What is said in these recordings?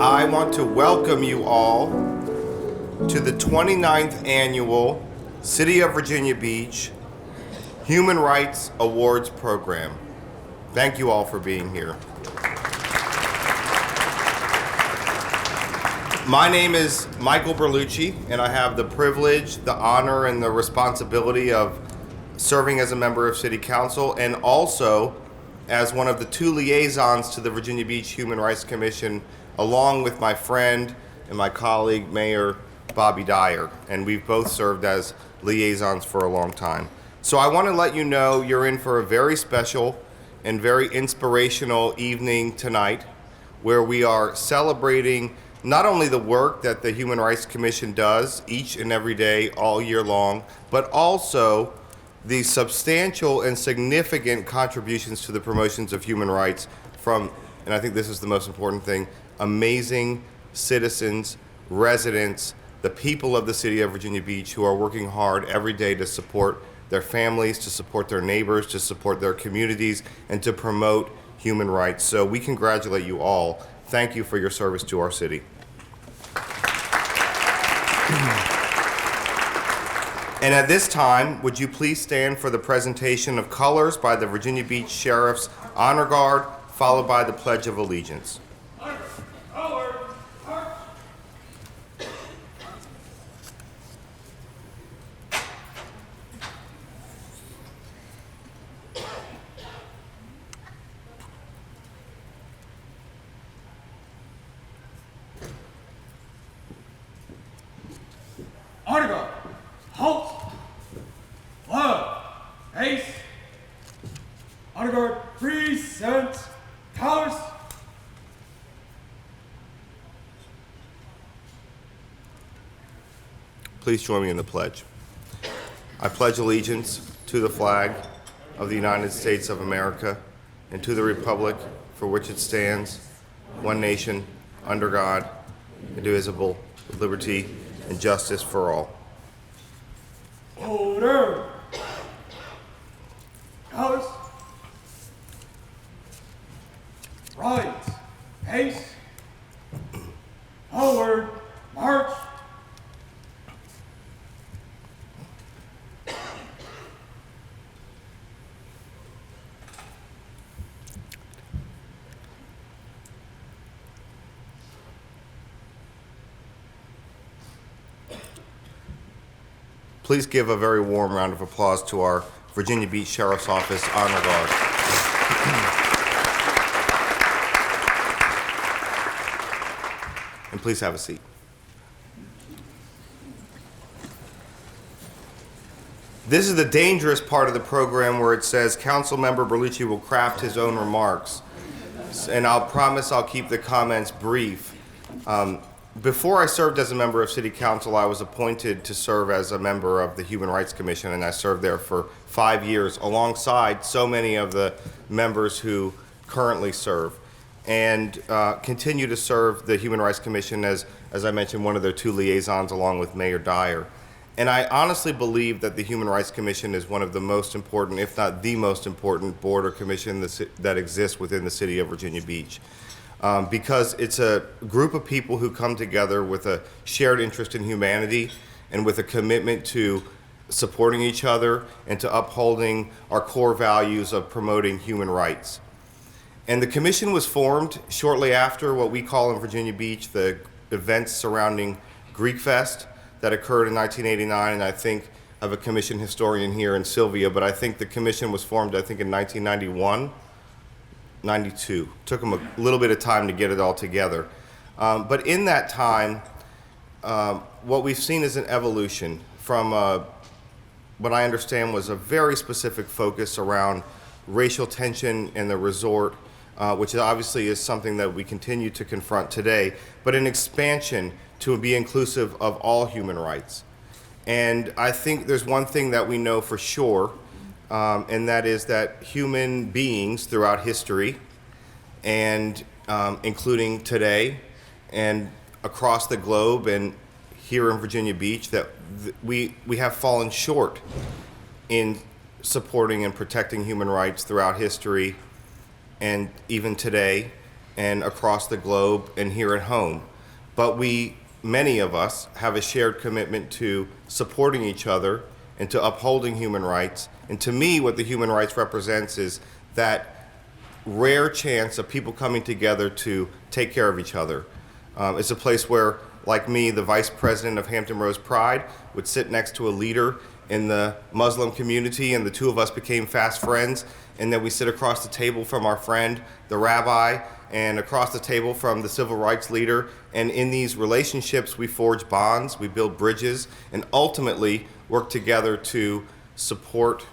I want to welcome you all to the 29th Annual City of Virginia Beach Human Rights Awards Program. Thank you all for being here. My name is Michael Berlucci, and I have the privilege, the honor, and the responsibility of serving as a member of City Council and also as one of the two liaisons to the Virginia Beach Human Rights Commission, along with my friend and my colleague, Mayor Bobby Dyer. And we've both served as liaisons for a long time. So I want to let you know you're in for a very special and very inspirational evening tonight, where we are celebrating not only the work that the Human Rights Commission does each and every day, all year long, but also the substantial and significant contributions to the promotions of human rights from, and I think this is the most important thing, amazing citizens, residents, the people of the city of Virginia Beach who are working hard every day to support their families, to support their neighbors, to support their communities, and to promote human rights. So we congratulate you all. Thank you for your service to our city. And at this time, would you please stand for the presentation of colors by the Virginia Beach Sheriff's Honor Guard, followed by the Pledge of Allegiance. Honor Guard, halt, flag, haste. Honor Guard, present, colors. Please join me in the pledge. I pledge allegiance to the flag of the United States of America and to the republic for which it stands, one nation, under God, indivisible, with liberty and justice for all. Order. Colors. Right. Haste. Forward. March. Please give a very warm round of applause to our Virginia Beach Sheriff's Office Honor Guard. And please have a seat. This is the dangerous part of the program where it says Council Member Berlucci will craft his own remarks. And I'll promise I'll keep the comments brief. Before I served as a member of City Council, I was appointed to serve as a member of the Human Rights Commission, and I served there for 5 years alongside so many of the members who currently serve, and continue to serve the Human Rights Commission as I mentioned, one of their two liaisons along with Mayor Dyer. And I honestly believe that the Human Rights Commission is one of the most important, if not the most important, board or commission that exists within the city of Virginia Beach. Because it's a group of people who come together with a shared interest in humanity and with a commitment to supporting each other and to upholding our core values of promoting human rights. And the commission was formed shortly after what we call in Virginia Beach the events surrounding Greek Fest that occurred in 1989, and I think I have a commission historian here in Sylvia, but I think the commission was formed, I think, in 1991. 92. Took them a little bit of time to get it all together. But in that time, what we've seen is an evolution from what I understand was a very specific focus around racial tension in the resort, which obviously is something that we continue to confront today, but an expansion to be inclusive of all human rights. And I think there's one thing that we know for sure, and that is that human beings throughout history, and including today and across the globe and here in Virginia Beach, that we have fallen short in supporting and protecting human rights throughout history and even today. and across the globe and here at home. But many of us, have a shared commitment to supporting each other and to upholding human rights. And to me, what the human rights represents is that rare chance of people coming together to take care of each other. It's a place where, like me, the vice president of Hampton Roads Pride would sit next to a leader in the Muslim community, and the two of us became fast friends. And then we sit across the table from our friend, the rabbi, and across the table from the civil rights leader. And in these relationships, we forge bonds, we build bridges, and ultimately work together to support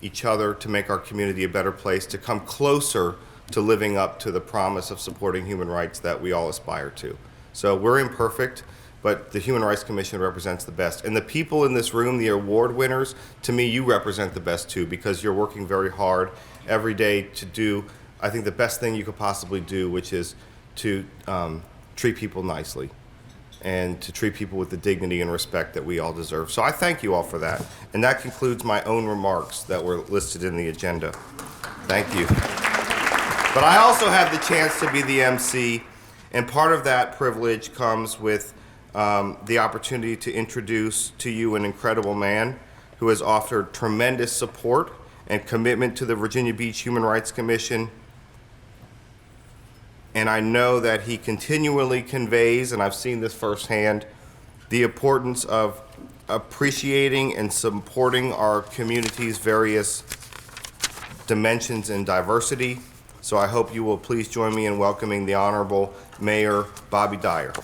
each other, to make our community a better place, to come closer to living up to the promise of supporting human rights that we all aspire to. So we're imperfect, but the Human Rights Commission represents the best. And the people in this room, the award winners, to me, you represent the best too, because you're working very hard every day to do, I think, the best thing you could possibly do, which is to treat people nicely and to treat people with the dignity and respect that we all deserve. So I thank you all for that. And that concludes my own remarks that were listed in the agenda. Thank you. But I also have the chance to be the MC, and part of that privilege comes with the opportunity to introduce to you an incredible man who has offered tremendous support and commitment to the Virginia Beach Human Rights Commission. And I know that he continually conveys, and I've seen this firsthand, the importance of appreciating and supporting our community's various dimensions and diversity. So I hope you will please join me in welcoming the Honorable Mayor Bobby Dyer.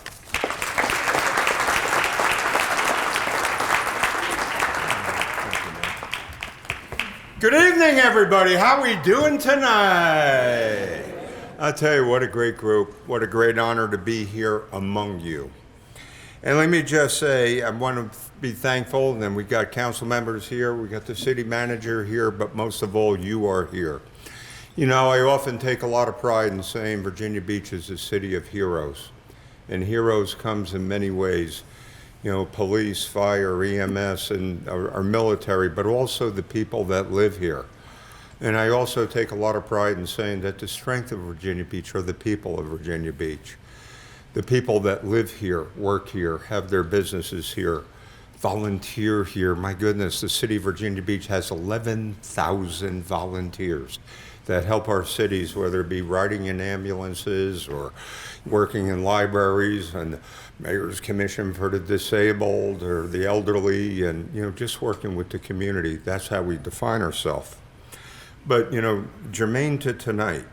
Good evening, everybody. How we doing tonight? I'll tell you, what a great group. What a great honor to be here among you. And let me just say, I want to be thankful, and then we got council members here, we got the city manager here, but most of all, you are here. You know, I often take a lot of pride in saying Virginia Beach is a city of heroes. And heroes comes in many ways. You know, police, fire, EMS, and our military, but also the people that live here. And I also take a lot of pride in saying that the strength of Virginia Beach are the people of Virginia Beach. The people that live here, work here, have their businesses here, volunteer here. My goodness, the city of Virginia Beach has 11,000 volunteers that help our cities, whether it be riding in ambulances or working in libraries, and the Mayor's Commission for the Disabled or the elderly, and, you know, just working with the community. That's how we define ourselves. But, you know, germane to tonight,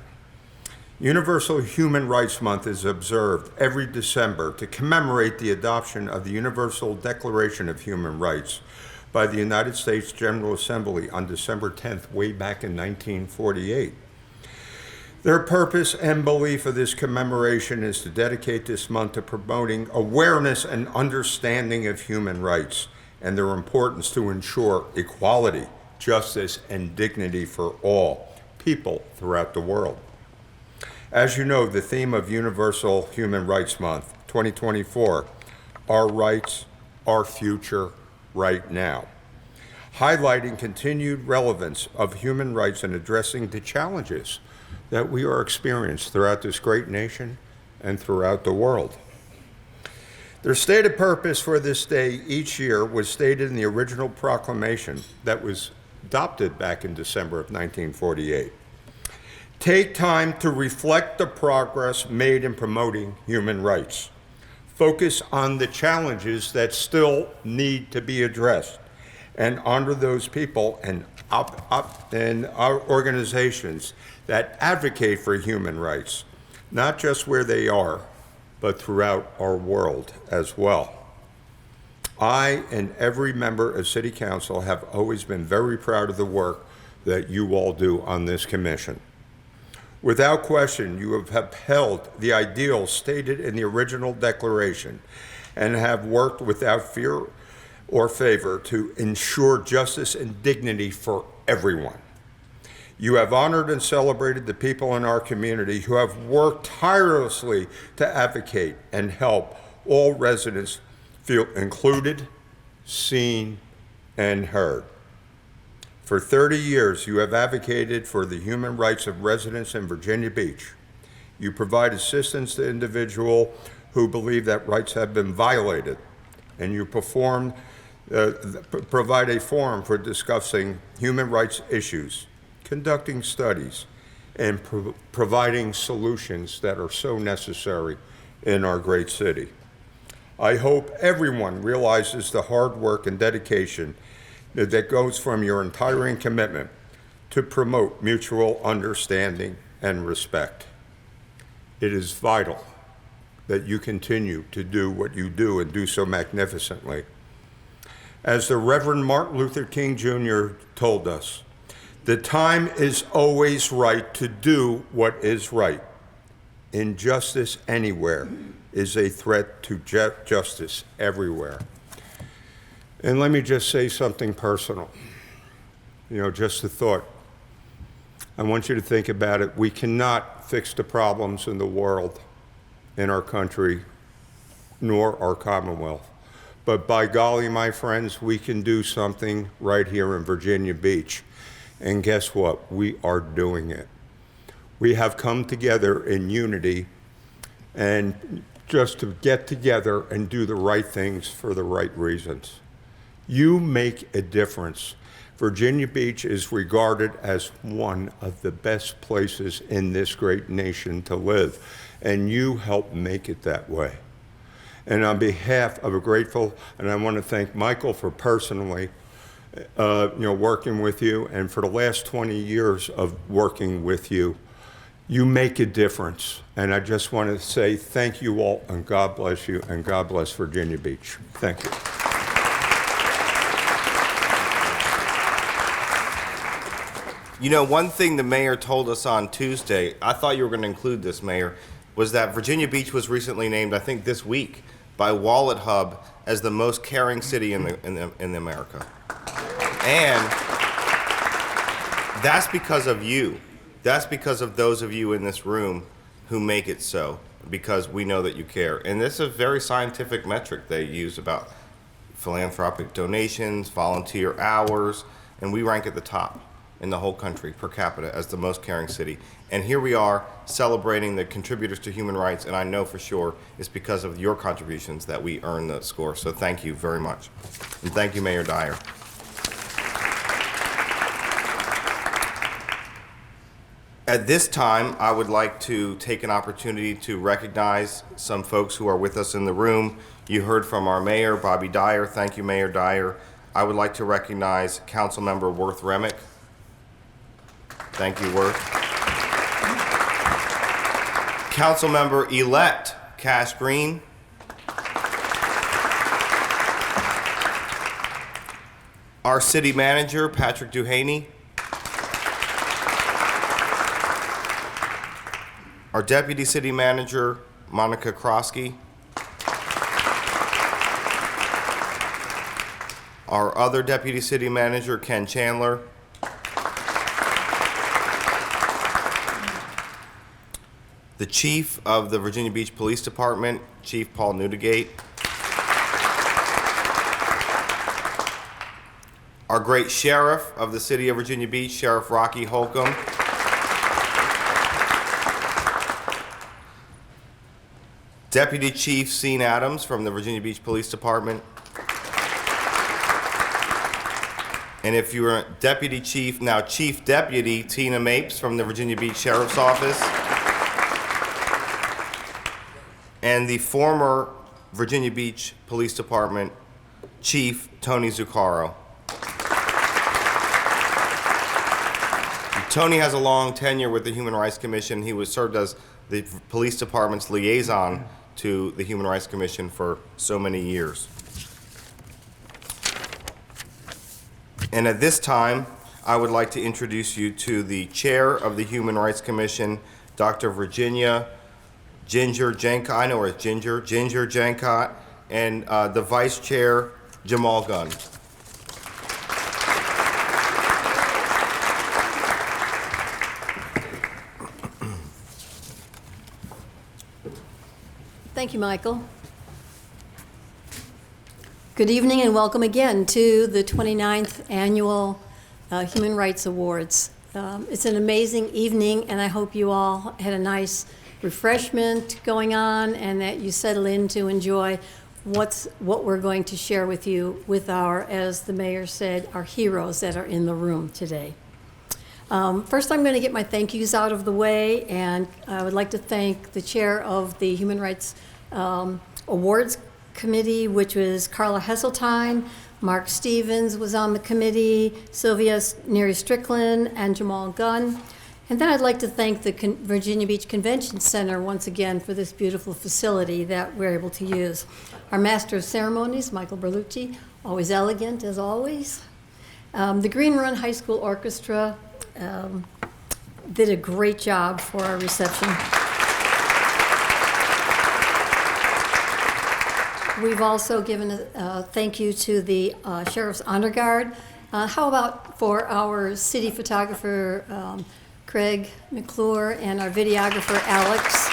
Universal Human Rights Month is observed every December to commemorate the adoption of the Universal Declaration of Human Rights by the United States General Assembly on December 10th, way back in 1948. Their purpose and belief of this commemoration is to dedicate this month to promoting awareness and understanding of human rights and their importance to ensure equality, justice, and dignity for all people throughout the world. As you know, the theme of Universal Human Rights Month 2024, Our Rights, Our Future, Right Now, highlighting continued relevance of human rights and addressing the challenges that we are experiencing throughout this great nation and throughout the world. Their stated purpose for this day each year was stated in the original proclamation that was adopted back in December of 1948. Take time to reflect the progress made in promoting human rights. Focus on the challenges that still need to be addressed, and honor those people and our organizations that advocate for human rights, not just where they are, but throughout our world as well. I and every member of City Council have always been very proud of the work that you all do on this commission. Without question, you have upheld the ideals stated in the original declaration and have worked without fear or favor to ensure justice and dignity for everyone. You have honored and celebrated the people in our community who have worked tirelessly to advocate and help all residents feel included, seen, and heard. For 30 years, you have advocated for the human rights of residents in Virginia Beach. You provide assistance to individuals who believe that rights have been violated, and you provide a forum for discussing human rights issues, conducting studies, and providing solutions that are so necessary in our great city. I hope everyone realizes the hard work and dedication that goes from your entire commitment to promote mutual understanding and respect. It is vital that you continue to do what you do and do so magnificently. As the Reverend Martin Luther King Jr. told us, the time is always right to do what is right. Injustice anywhere is a threat to justice everywhere. And let me just say something personal. Just a thought. I want you to think about it. We cannot fix the problems in the world, in our country, nor our Commonwealth. But by golly, my friends, we can do something right here in Virginia Beach. And guess what? We are doing it. We have come together in unity and just to get together and do the right things for the right reasons. You make a difference. Virginia Beach is regarded as one of the best places in this great nation to live, and you help make it that way. And on behalf of and I want to thank Michael for personally, working with you, and for the last 20 years of working with you. You make a difference. And I just want to say thank you all, and God bless you, and God bless Virginia Beach. Thank you. One thing the mayor told us on Tuesday, I thought you were going to include this, Mayor, was that Virginia Beach was recently named, I think this week, by Wallet Hub as the most caring city in America. And that's because of you. That's because of those of you in this room who make it so, because we know that you care. And this is a very scientific metric they use about philanthropic donations, volunteer hours, and we rank at the top in the whole country per capita as the most caring city. And here we are celebrating the contributors to human rights, and I know for sure it's because of your contributions that we earn the score. So thank you very much. And thank you, Mayor Dyer. At this time, I would like to take an opportunity to recognize some folks who are with us in the room. You heard from our mayor, Bobby Dyer. Thank you, Mayor Dyer. I would like to recognize Councilmember Worth Remick. Thank you, Worth. Councilmember-elect Cash Green. Our city manager, Patrick Duhaney. Our deputy city manager, Monica Krosky. Our other deputy city manager, Ken Chandler. The chief of the Virginia Beach Police Department, Chief Paul Newdigate. Our great sheriff of the city of Virginia Beach, Sheriff Rocky Holcomb. Deputy Chief Sean Adams from the Virginia Beach Police Department. And if you were Deputy Chief, now Chief Deputy Tina Mapes from the Virginia Beach Sheriff's Office. And the former Virginia Beach Police Department Chief Tony Zuccaro. Tony has a long tenure with the Human Rights Commission. He was served as the police department's liaison to the Human Rights Commission for so many years. And at this time, I would like to introduce you to the chair of the Human Rights Commission, Dr. Virginia Ginger Jankot, I know her as Ginger Jankot, and the vice chair, Jamal Gunn. Thank you, Michael. Good evening and welcome again to the 29th Annual Human Rights Awards. It's an amazing evening, and I hope you all had a nice refreshment going on and that you settle in to enjoy what we're going to share with you with our, as the mayor said, our heroes that are in the room today. First, I'm going to get my thank yous out of the way, and I would like to thank the chair of the Human Rights Awards Committee, which was Carla Hesseltine. Mark Stevens was on the committee, Sylvia Neary Strickland, and Jamal Gunn. And then I'd like to thank the Virginia Beach Convention Center once again for this beautiful facility that we're able to use. Our Master of Ceremonies, Michael Berlucci, always elegant as always. The Green Run High School Orchestra did a great job for our reception. We've also given a thank you to the Sheriff's Honor Guard. How about for our city photographer, Craig McClure, and our videographer, Alex.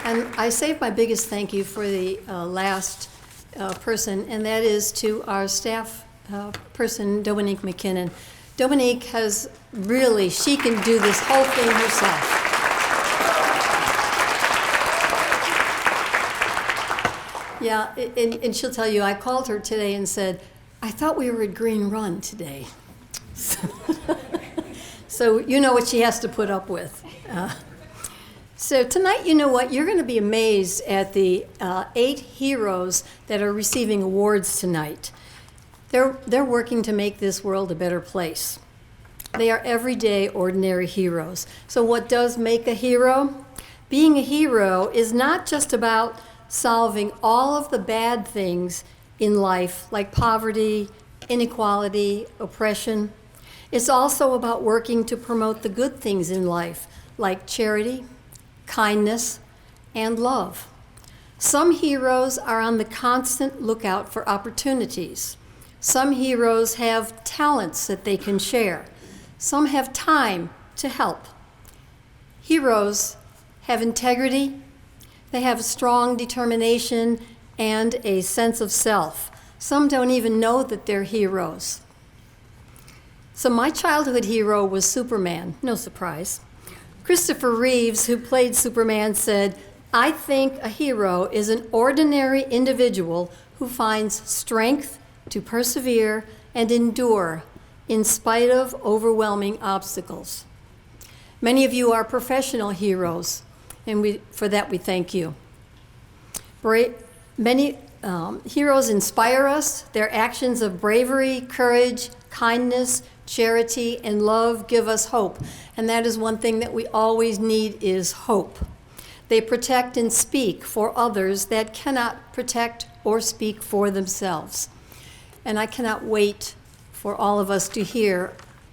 And I saved my biggest thank you for the last person, and that is to our staff person, Dominique McKinnon. Dominique has really, she can do this whole thing herself. Yeah, and she'll tell you, I called her today and said, I thought we were at Green Run today. So you know what she has to put up with. So tonight, you know what? You're going to be amazed at the 8 heroes that are receiving awards tonight. They're working to make this world a better place. They are everyday, ordinary heroes. So what does make a hero? Being a hero is not just about solving all of the bad things in life, like poverty, inequality, oppression. It's also about working to promote the good things in life, like charity, kindness, and love. Some heroes are on the constant lookout for opportunities. Some heroes have talents that they can share. Some have time to help. Heroes have integrity. They have a strong determination and a sense of self. Some don't even know that they're heroes. So my childhood hero was Superman, no surprise. Christopher Reeves, who played Superman, said, I think a hero is an ordinary individual who finds strength to persevere and endure in spite of overwhelming obstacles. Many of you are professional heroes, and for that we thank you. Many heroes inspire us. Their actions of bravery, courage, kindness, charity, and love give us hope. And that is one thing that we always need is hope. They protect and speak for others that cannot protect or speak for themselves. And I cannot wait for all of us to hear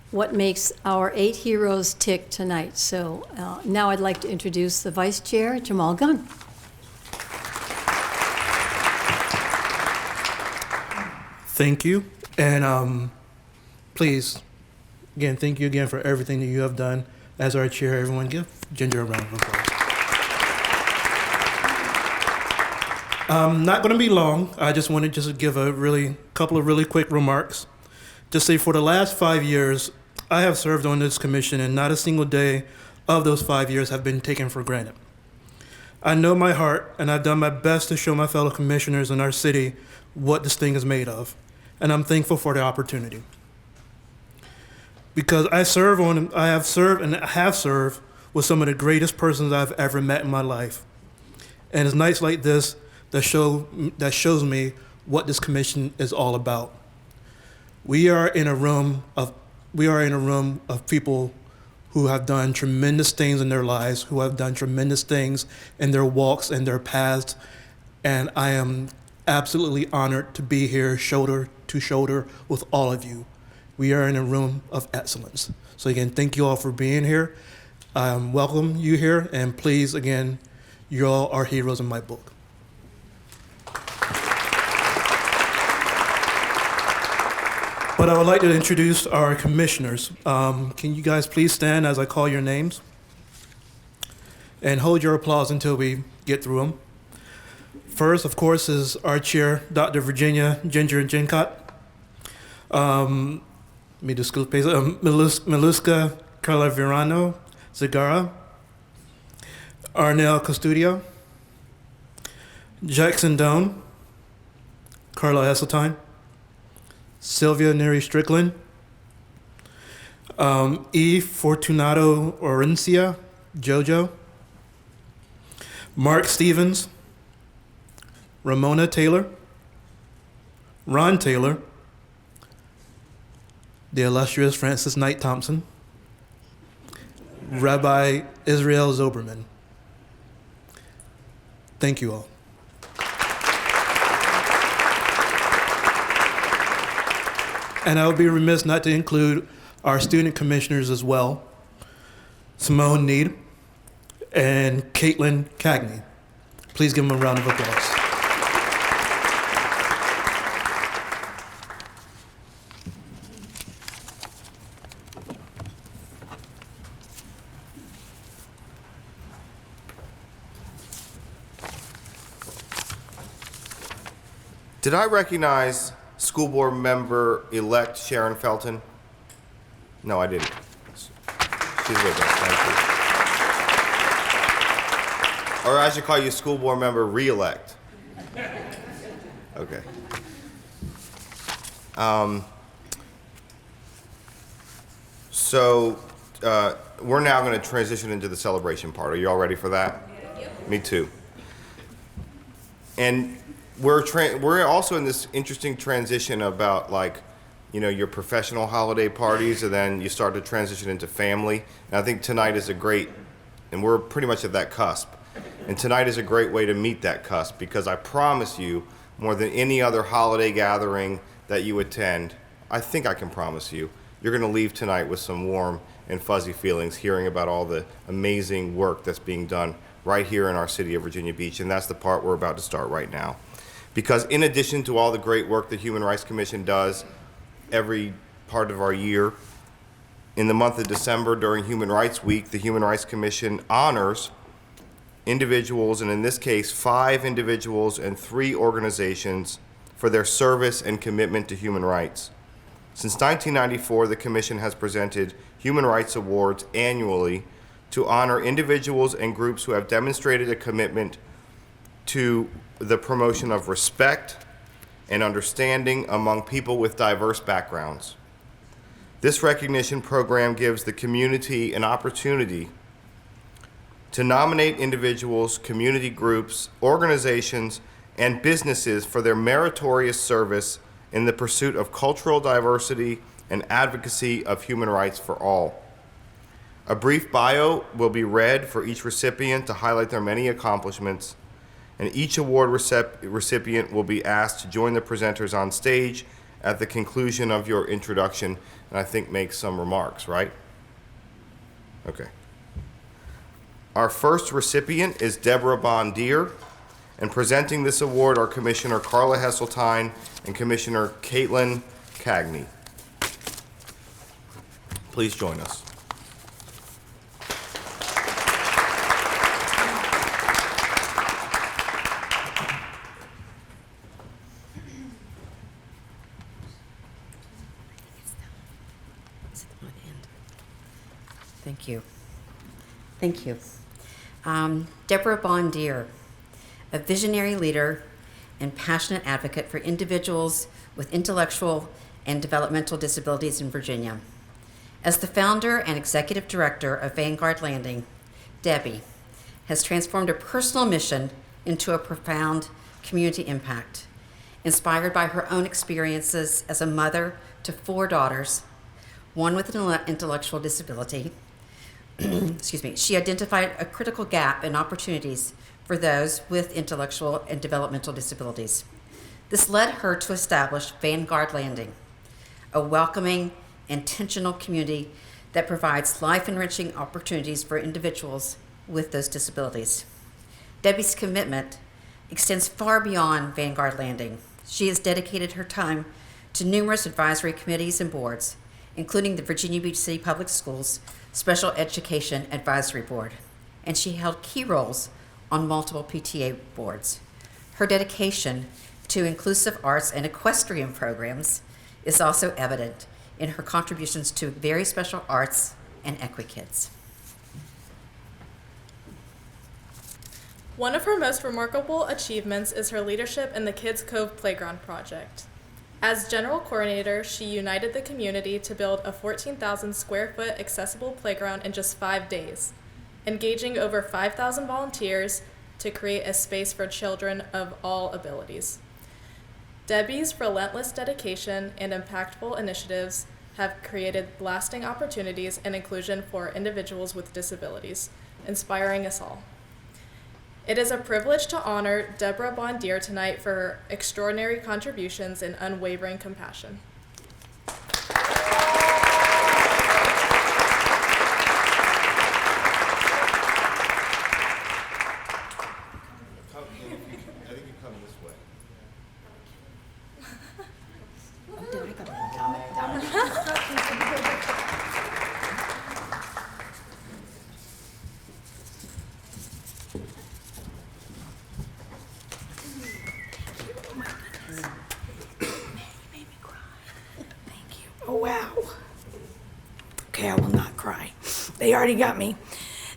what makes our 8 heroes tick tonight. So now I'd like to introduce the Vice Chair, Jamal Gunn. Thank you. And please, again, thank you again for everything that you have done. As our chair, everyone give Ginger a round of applause. Not going to be long. I just wanted to give a couple of really quick remarks. Just say for the last 5 years, I have served on this commission, and not a single day of those 5 years have been taken for granted. I know my heart, and I've done my best to show my fellow commissioners in our city what this thing is made of, and I'm thankful for the opportunity. Because I have served with some of the greatest persons I've ever met in my life. And it's nights like this that shows me what this commission is all about. We are in a room of people who have done tremendous things in their lives, who have done tremendous things in their walks and their paths, and I am absolutely honored to be here shoulder to shoulder with all of you. We are in a room of excellence. So again, thank you all for being here. Welcome you here, and please, again, you all are heroes in my book. But I would like to introduce our commissioners. Can you guys please stand as I call your names? And hold your applause until we get through them. First, of course, is our chair, Dr. Virginia Ginger Gincott. Miluska Carla Virano, Zagara, Arnell Custodio, Jackson Doan, Carla Heseltine, Sylvia Neri Strickland, E. Fortunato Orencia, Jojo, Mark Stevens, Ramona Taylor, Ron Taylor, the illustrious Francis Knight Thompson, Rabbi Israel Zoberman. Thank you all. And I would be remiss not to include our student commissioners as well, Simone Need and Caitlin Cagney. Please give them a round of applause. Did I recognize school board member-elect Sharon Felton? No, I didn't. She's with us, thank you. Or I should call you school board member re-elect. Okay. We're now going to transition into the celebration part. Are you all ready for that? Yep. Me too. And we're also in this interesting transition about, like, you know, your professional holiday parties, and then you start to transition into family. And I think tonight is a great, and we're pretty much at that cusp. And tonight is a great way to meet that cusp, because I promise you, more than any other holiday gathering that you attend, I think I can promise you, you're going to leave tonight with some warm and fuzzy feelings hearing about all the amazing work that's being done right here in our city of Virginia Beach. And that's the part we're about to start right now. Because in addition to all the great work the Human Rights Commission does every part of our year, in the month of December during Human Rights Week, the Human Rights Commission honors individuals, and in this case, 5 individuals and 3 organizations, for their service and commitment to human rights. Since 1994, the Commission has presented Human Rights Awards annually to honor individuals and groups who have demonstrated a commitment to the promotion of respect and understanding among people with diverse backgrounds. This recognition program gives the community an opportunity to nominate individuals, community groups, organizations, and businesses for their meritorious service in the pursuit of cultural diversity and advocacy of human rights for all. A brief bio will be read for each recipient to highlight their many accomplishments, and each award recipient will be asked to join the presenters on stage at the conclusion of your introduction, and I think make some remarks, right? Okay. Our first recipient is Deborah Bondier, and presenting this award are Commissioner Carla Heseltine and Commissioner Caitlin Cagney. Please join us. Thank you. Thank you. Deborah Bondier, a visionary leader and passionate advocate for individuals with intellectual and developmental disabilities in Virginia. As the founder and executive director of Vanguard Landing, Debbie has transformed a personal mission into a profound community impact. Inspired by her own experiences as a mother to 4 daughters, one with an intellectual disability, she identified a critical gap in opportunities for those with intellectual and developmental disabilities. This led her to establish Vanguard Landing, a welcoming, intentional community that provides life-enriching opportunities for individuals with those disabilities. Debbie's commitment extends far beyond Vanguard Landing. She has dedicated her time to numerous advisory committees and boards, including the Virginia Beach City Public Schools Special Education Advisory Board, and she held key roles on multiple PTA boards. Her dedication to inclusive arts and equestrian programs is also evident in her contributions to very special arts and EquiKids. One of her most remarkable achievements is her leadership in the Kids Cove Playground Project. As general coordinator, she united the community to build a 14,000 square foot accessible playground in just 5 days, engaging over 5,000 volunteers to create a space for children of all abilities. Debbie's relentless dedication and impactful initiatives have created lasting opportunities and inclusion for individuals with disabilities, inspiring us all. It is a privilege to honor Deborah Bondier tonight for her extraordinary contributions and unwavering compassion. Oh, wow. Okay, I will not cry. They already got me.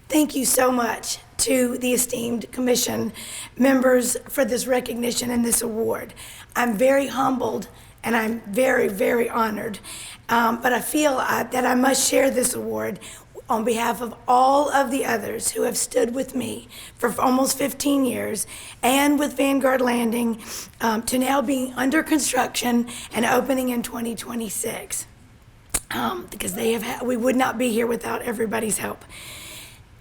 Thank you so much to the esteemed commission members for this recognition and this award. I'm very humbled and I'm very, very honored. But I feel that I must share this award on behalf of all of the others who have stood with me for almost 15 years and with Vanguard Landing to now being under construction and opening in 2026. Because we would not be here without everybody's help.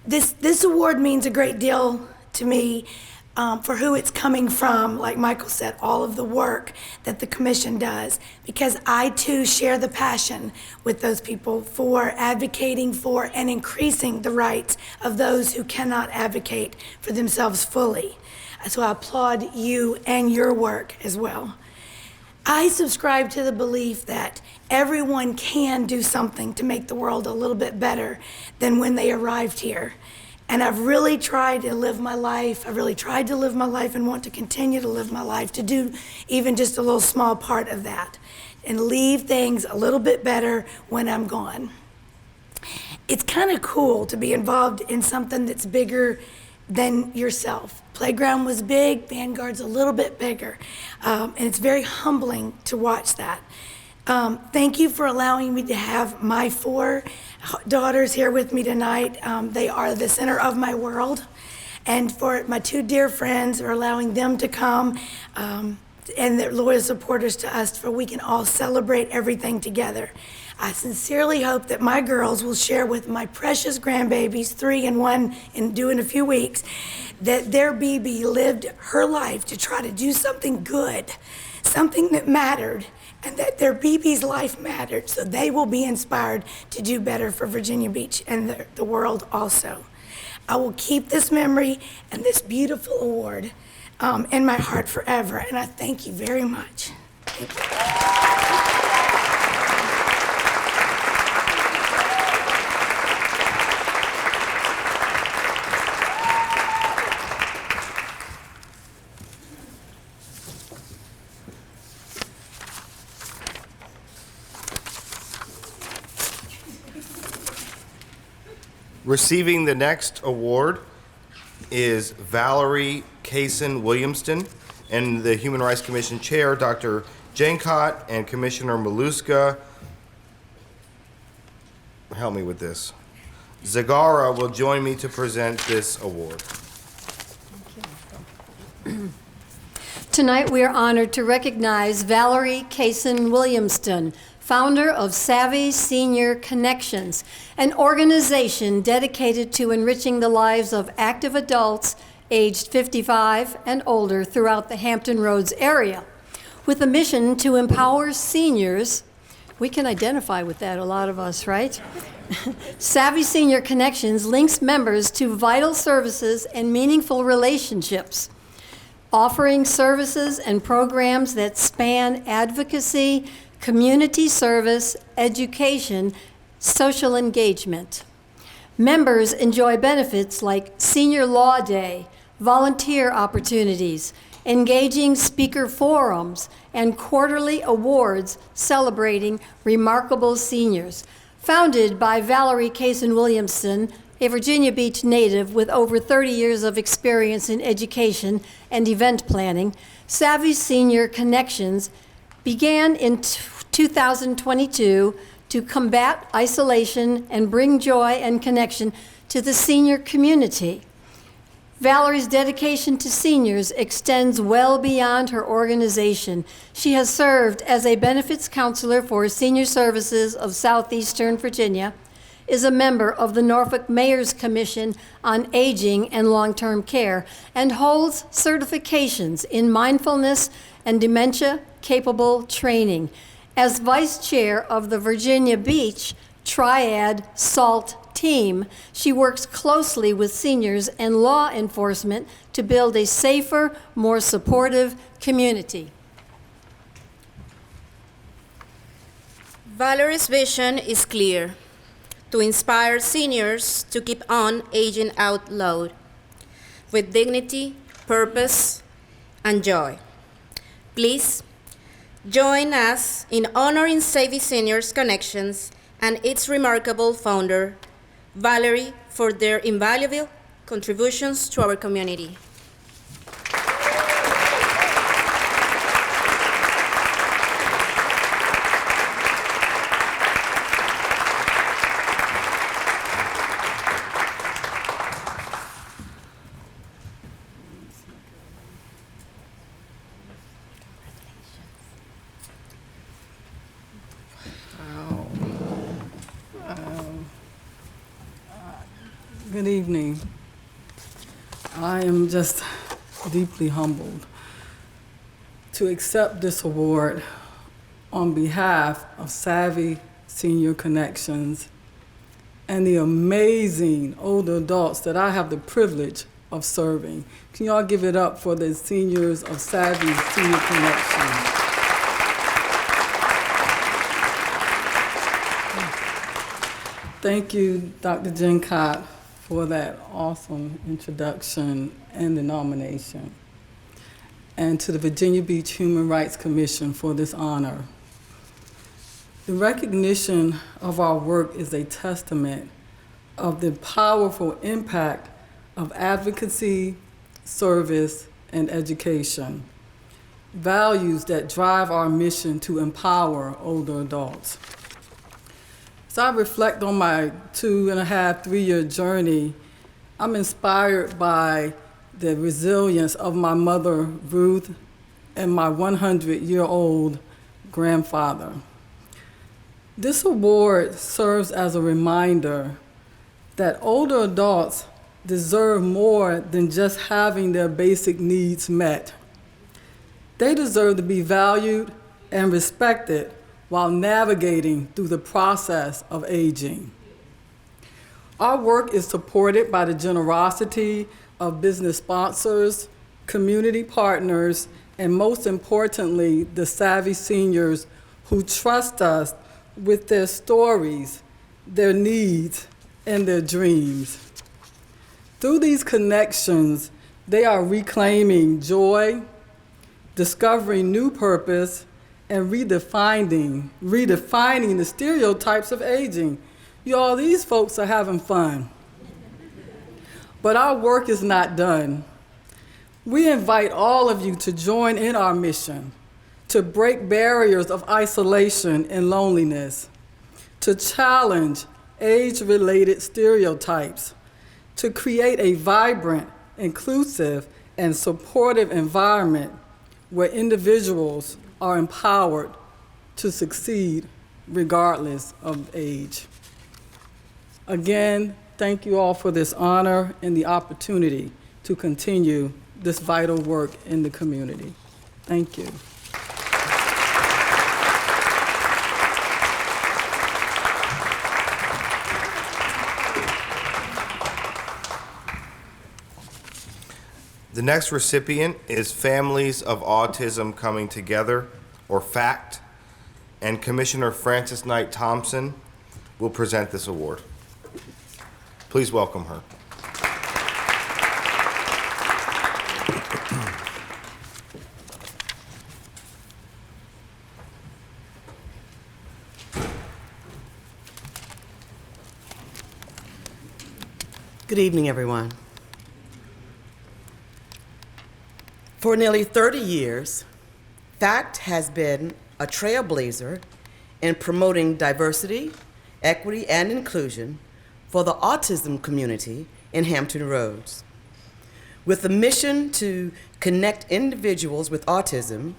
This award means a great deal to me for who it's coming from, like Michael said, all of the work that the commission does, because I too share the passion with those people for advocating for and increasing the rights of those who cannot advocate for themselves fully. So I applaud you and your work as well. I subscribe to the belief that everyone can do something to make the world a little bit better than when they arrived here. And I've really tried to live my life. I've really tried to live my life and want to continue to live my life, to do even just a little small part of that and leave things a little bit better when I'm gone. It's kind of cool to be involved in something that's bigger than yourself. Playground was big, Vanguard's a little bit bigger. And it's very humbling to watch that. Thank you for allowing me to have my 4 daughters here with me tonight. They are the center of my world. And for my 2 dear friends for allowing them to come and their loyal supporters to us, for we can all celebrate everything together. I sincerely hope that my girls will share with my precious grandbabies, 3 and 1 in due in a few weeks, that their BB lived her life to try to do something good, something that mattered, and that their BB's life mattered, so they will be inspired to do better for Virginia Beach and the world also. I will keep this memory and this beautiful award in my heart forever, and I thank you very much. Thank you. Receiving the next award is Valerie Kaysen-Williamston, and the Human Rights Commission Chair, Dr. Jankot, and Commissioner Maluska, help me with this, Zagara will join me to present this award. Tonight, we are honored to recognize Valerie Kaysen-Williamston, founder of Savvy Senior Connections, an organization dedicated to enriching the lives of active adults aged 55 and older throughout the Hampton Roads area. With a mission to empower seniors, we can identify with that, a lot of us, right? Savvy Senior Connections links members to vital services and meaningful relationships, offering services and programs that span advocacy, community service, education, social engagement. Members enjoy benefits like Senior Law Day, volunteer opportunities, engaging speaker forums, and quarterly awards celebrating remarkable seniors. Founded by Valerie Kaysen-Williamston, a Virginia Beach native with over 30 years of experience in education and event planning, Savvy Senior Connections began in 2022 to combat isolation and bring joy and connection to the senior community. Valerie's dedication to seniors extends well beyond her organization. She has served as a benefits counselor for Senior Services of Southeastern Virginia, is a member of the Norfolk Mayor's Commission on Aging and Long-Term Care, and holds certifications in mindfulness and dementia-capable training. As vice chair of the Virginia Beach Triad SALT team, she works closely with seniors and law enforcement to build a safer, more supportive community. Valerie's vision is clear: to inspire seniors to keep on aging out loud with dignity, purpose, and joy. Please join us in honoring Savvy Seniors Connections and its remarkable founder, Valerie, for their invaluable contributions to our community. Good evening. I am just deeply humbled to accept this award on behalf of Savvy Senior Connections and the amazing older adults that I have the privilege of serving. Can y'all give it up for the seniors of Savvy Senior Connections? Thank you, Dr. Gincott, for that awesome introduction and the nomination, and to the Virginia Beach Human Rights Commission for this honor. The recognition of our work is a testament of the powerful impact of advocacy, service, and education, values that drive our mission to empower older adults. As I reflect on my 2.5, 3-year journey, I'm inspired by the resilience of my mother, Ruth, and my 100-year-old grandfather. This award serves as a reminder that older adults deserve more than just having their basic needs met. They deserve to be valued and respected while navigating through the process of aging. Our work is supported by the generosity of business sponsors, community partners, and most importantly, the Savvy seniors who trust us with their stories, their needs, and their dreams. Through these connections, they are reclaiming joy, discovering new purpose, and redefining the stereotypes of aging. Y'all, these folks are having fun. But our work is not done. We invite all of you to join in our mission to break barriers of isolation and loneliness, to challenge age-related stereotypes, to create a vibrant, inclusive, and supportive environment where individuals are empowered to succeed regardless of age. Again, thank you all for this honor and the opportunity to continue this vital work in the community. Thank you. The next recipient is Families of Autism Coming Together, or FACT, and Commissioner Frances Knight Thompson will present this award. Please welcome her. Good evening, everyone. For nearly 30 years, FACT has been a trailblazer in promoting diversity, equity, and inclusion for the autism community in Hampton Roads. With the mission to connect individuals with autism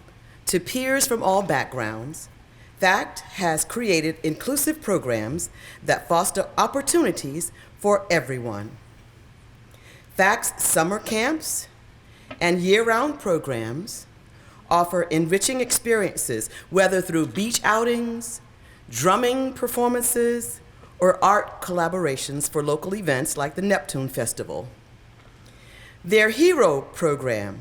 to peers from all backgrounds, FACT has created inclusive programs that foster opportunities for everyone. FACT's summer camps and year-round programs offer enriching experiences, whether through beach outings, drumming performances, or art collaborations for local events like the Neptune Festival. Their HERO program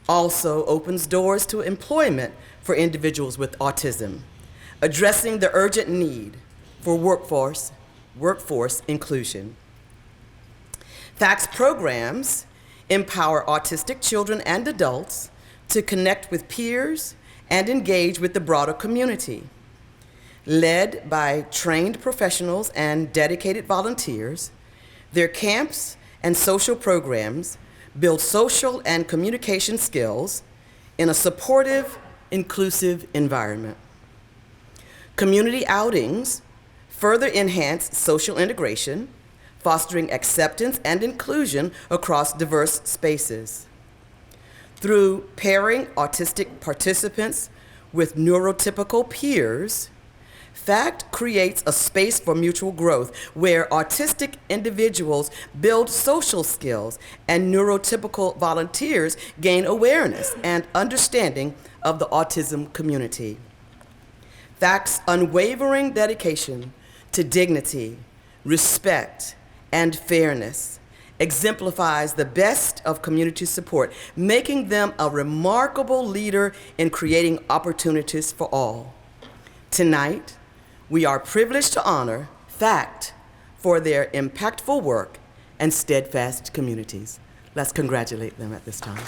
also opens doors to employment for individuals with autism, addressing the urgent need for workforce inclusion. FACT's programs empower autistic children and adults to connect with peers and engage with the broader community. Led by trained professionals and dedicated volunteers, their camps and social programs build social and communication skills in a supportive, inclusive environment. Community outings further enhance social integration, fostering acceptance and inclusion across diverse spaces. Through pairing autistic participants with neurotypical peers, FACT creates a space for mutual growth where autistic individuals build social skills and neurotypical volunteers gain awareness and understanding of the autism community. FACT's unwavering dedication to dignity, respect, and fairness exemplifies the best of community support, making them a remarkable leader in creating opportunities for all. Tonight, we are privileged to honor FACT for their impactful work and steadfast communities. Let's congratulate them at this time.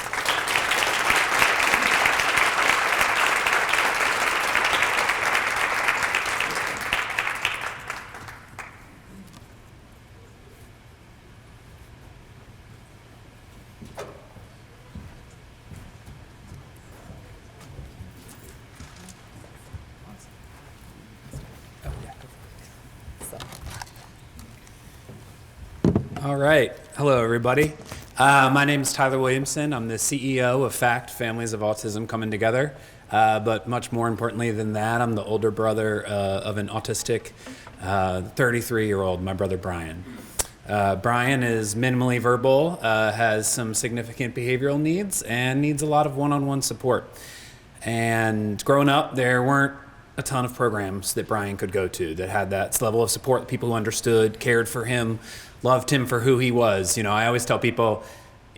All right. Hello, everybody. My name is Tyler Williamson. I'm the CEO of FACT, Families of Autism Coming Together. But much more importantly than that, I'm the older brother of an autistic 33-year-old, my brother Brian. Brian is minimally verbal, has some significant behavioral needs, and needs a lot of one-on-one support. And growing up, there weren't a ton of programs that Brian could go to that had that level of support, people who understood, cared for him, loved him for who he was. You know, I always tell people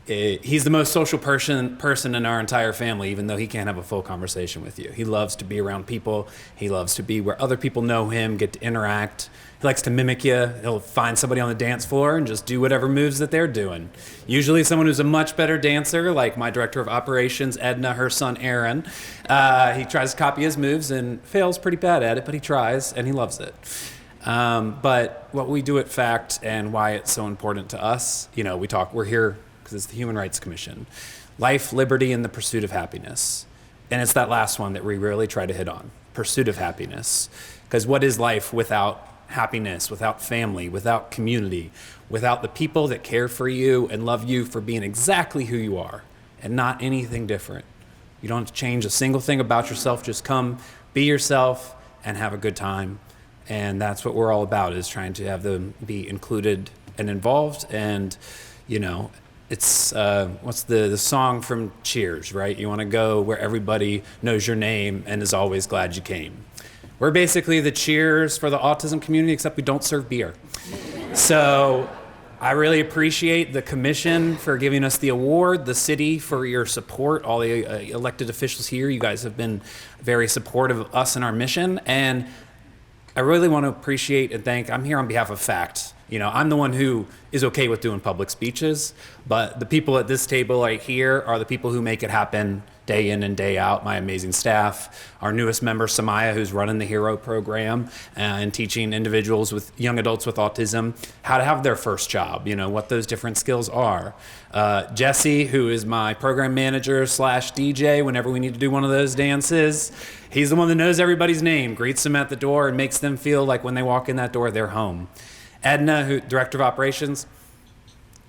he's the most social person in our entire family, even though he can't have a full conversation with you. He loves to be around people. He loves to be where other people know him, get to interact. He likes to mimic you. He'll find somebody on the dance floor and just do whatever moves that they're doing. Usually someone who's a much better dancer, like my director of operations, Edna, her son, Aaron. He tries to copy his moves and fails pretty bad at it, but he tries and he loves it. But what we do at FACT and why it's so important to us, you know, we're here because it's the Human Rights Commission. Life, liberty, and the pursuit of happiness. And it's that last one that we really try to hit on, pursuit of happiness. Because what is life without happiness, without family, without community, without the people that care for you and love you for being exactly who you are and not anything different? You don't have to change a single thing about yourself. Just come, be yourself, and have a good time. And that's what we're all about, is trying to have them be included and involved. And, you know, it's, what's the song from Cheers, right? You want to go where everybody knows your name and is always glad you came. We're basically the Cheers for the autism community, except we don't serve beer. So I really appreciate the commission for giving us the award, the city for your support, all the elected officials here. You guys have been very supportive of us and our mission. And I really want to appreciate and thank, I'm here on behalf of FACT. You know, I'm the one who is okay with doing public speeches, but the people at this table right here are the people who make it happen day in and day out, my amazing staff, our newest member, Samaya, who's running the HERO program and teaching individuals with young adults with autism how to have their first job, what those different skills are. Jesse, who is my program manager / DJ whenever we need to do one of those dances. He's the one that knows everybody's name, greets them at the door, and makes them feel like when they walk in that door, they're home. Edna, who director of operations,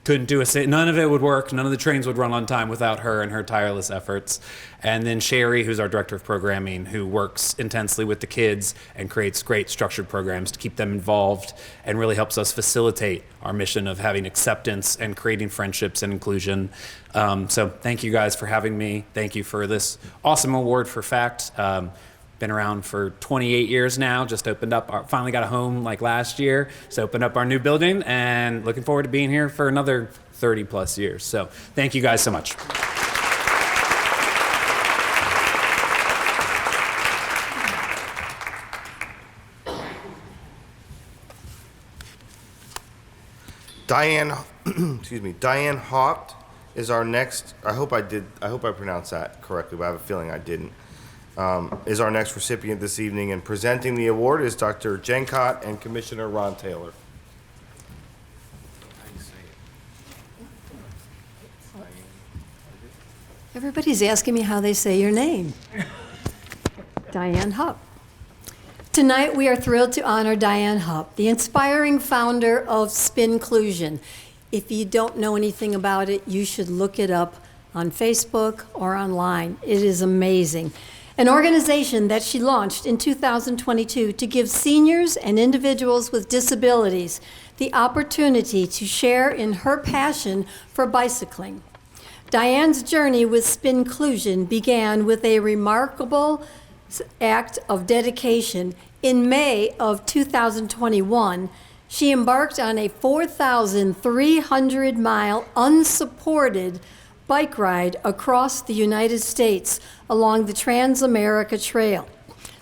couldn't do none of it would work. None of the trains would run on time without her and her tireless efforts. And then Sherry, who's our director of programming, who works intensely with the kids and creates great structured programs to keep them involved and really helps us facilitate our mission of having acceptance and creating friendships and inclusion. So thank you guys for having me. Thank you for this awesome award for FACT. Been around for 28 years now, just opened up, finally got a home like last year, so opened up our new building and looking forward to being here for another 30 plus years. So thank you guys so much. Diane, Diane Haupt is our next, I hope I pronounced that correctly, but I have a feeling I didn't. Is our next recipient this evening, and presenting the award is Dr. Jenkott and Commissioner Ron Taylor. Everybody's asking me how they say your name. Diane Hupp. Tonight we are thrilled to honor Diane Hupp, the inspiring founder of Spinclusion. If you don't know anything about it, you should look it up on Facebook or online. It is amazing. An organization that she launched in 2022 to give seniors and individuals with disabilities the opportunity to share in her passion for bicycling. Diane's journey with Spinclusion began with a remarkable act of dedication. In May of 2021, she embarked on a 4,300-mile unsupported bike ride across the United States along the Trans-America Trail,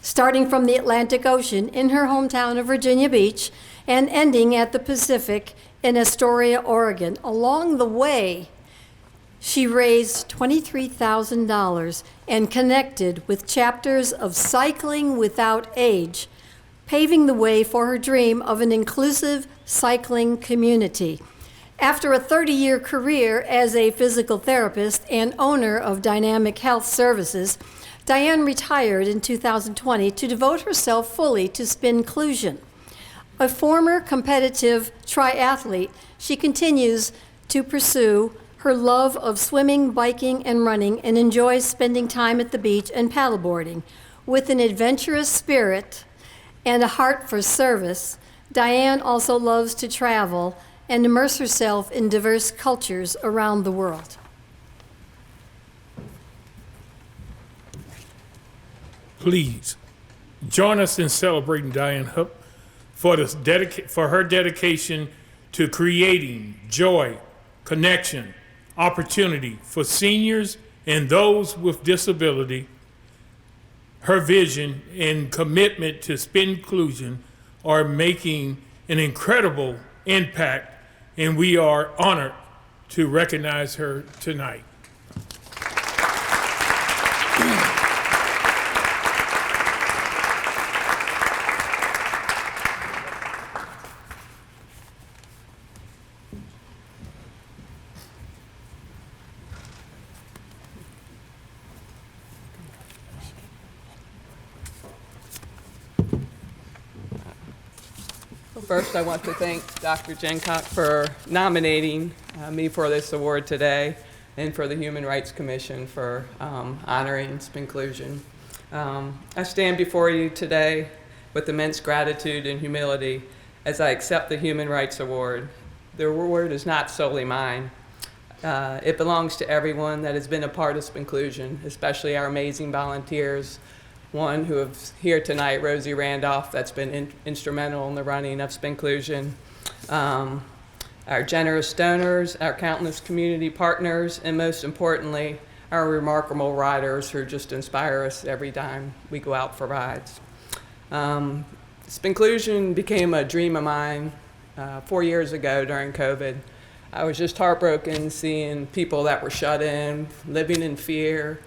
starting from the Atlantic Ocean in her hometown of Virginia Beach and ending at the Pacific in Astoria, Oregon. Along the way, she raised $23,000 and connected with chapters of Cycling Without Age, paving the way for her dream of an inclusive cycling community. After a 30-year career as a physical therapist and owner of Dynamic Health Services, Diane retired in 2020 to devote herself fully to Spinclusion. A former competitive triathlete, she continues to pursue her love of swimming, biking, and running, and enjoys spending time at the beach and paddleboarding. With an adventurous spirit and a heart for service, Diane also loves to travel and immerse herself in diverse cultures around the world. Please join us in celebrating Diane Hupp for her dedication to creating joy, connection, opportunity for seniors and those with disability. Her vision and commitment to Spinclusion are making an incredible impact, and we are honored to recognize her tonight. First, I want to thank Dr. Jenkott for nominating me for this award today, and for the Human Rights Commission for honoring Spinclusion. I stand before you today with immense gratitude and humility as I accept the Human Rights Award. The award is not solely mine. It belongs to everyone that has been a part of Spinclusion, especially our amazing volunteers. One who is here tonight, Rosie Randolph, that's been instrumental in the running of Spinclusion. Our generous donors, our countless community partners, and most importantly, our remarkable riders who just inspire us every time we go out for rides. Spinclusion became a dream of mine 4 years ago during COVID. I was just heartbroken seeing people that were shut in, living in fear,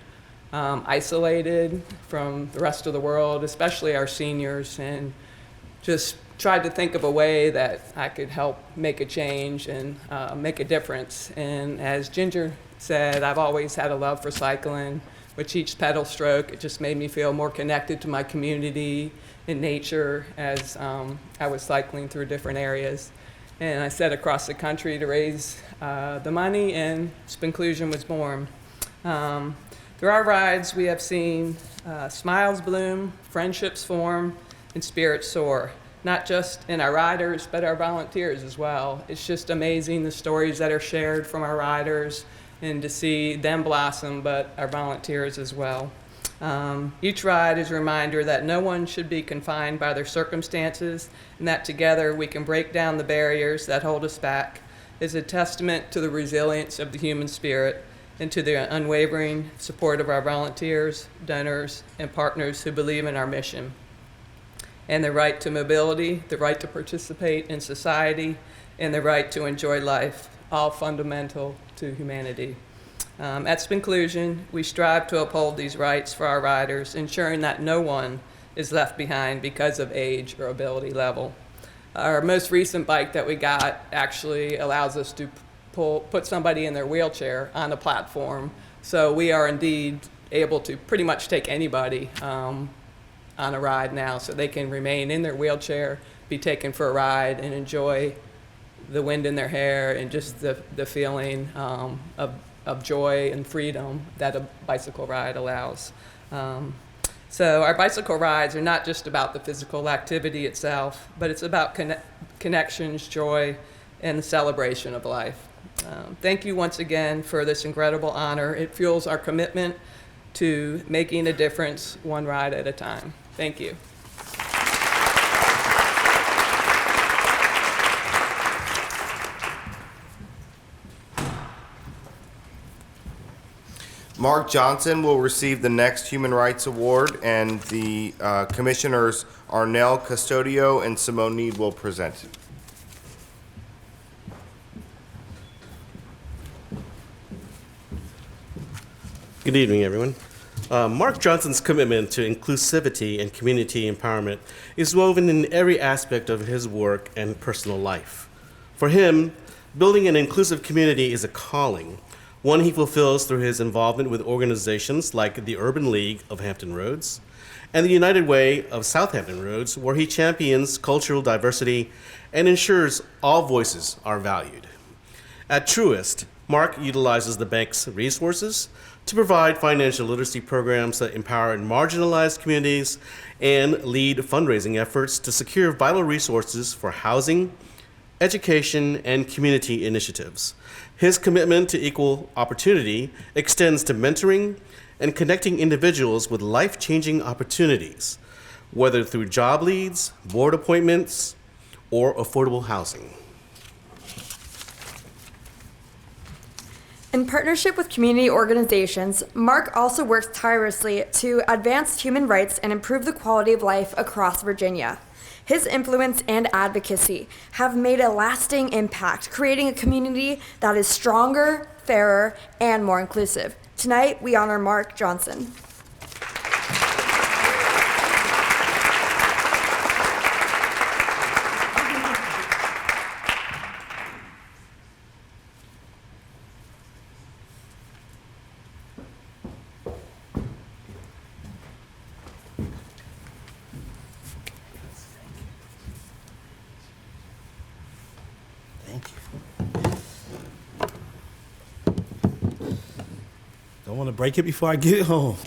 isolated from the rest of the world, especially our seniors, and just tried to think of a way that I could help make a change and make a difference. And as Ginger said, I've always had a love for cycling. With each pedal stroke, it just made me feel more connected to my community and nature as I was cycling through different areas. And I set across the country to raise the money, and Spinclusion was born. Through our rides, we have seen smiles bloom, friendships form, and spirits soar. Not just in our riders, but our volunteers as well. It's just amazing the stories that are shared from our riders, and to see them blossom, but our volunteers as well. Each ride is a reminder that no one should be confined by their circumstances, and that together we can break down the barriers that hold us back. It's a testament to the resilience of the human spirit and to the unwavering support of our volunteers, donors, and partners who believe in our mission. And the right to mobility, the right to participate in society, and the right to enjoy life, all fundamental to humanity. At Spinclusion, we strive to uphold these rights for our riders, ensuring that no one is left behind because of age or ability level. Our most recent bike that we got actually allows us to put somebody in their wheelchair on a platform, so we are indeed able to pretty much take anybody on a ride now, so they can remain in their wheelchair, be taken for a ride, and enjoy the wind in their hair and just the feeling of joy and freedom that a bicycle ride allows. So our bicycle rides are not just about the physical activity itself, but it's about connections, joy, and the celebration of life. Thank you once again for this incredible honor. It fuels our commitment to making a difference one ride at a time. Thank you. Mark Johnson will receive the next Human Rights Award, and the commissioners Arnell Custodio and Simone Need will present. Good evening, everyone. Mark Johnson's commitment to inclusivity and community empowerment is woven in every aspect of his work and personal life. For him, building an inclusive community is a calling, one he fulfills through his involvement with organizations like the Urban League of Hampton Roads and the United Way of Southampton Roads, where he champions cultural diversity and ensures all voices are valued. At Truist, Mark utilizes the bank's resources to provide financial literacy programs that empower marginalized communities and lead fundraising efforts to secure vital resources for housing, education, and community initiatives. His commitment to equal opportunity extends to mentoring and connecting individuals with life-changing opportunities, whether through job leads, board appointments, or affordable housing. In partnership with community organizations, Mark also works tirelessly to advance human rights and improve the quality of life across Virginia. His influence and advocacy have made a lasting impact, creating a community that is stronger, fairer, and more inclusive. Tonight, we honor Mark Johnson. Don't want to break it before I get home.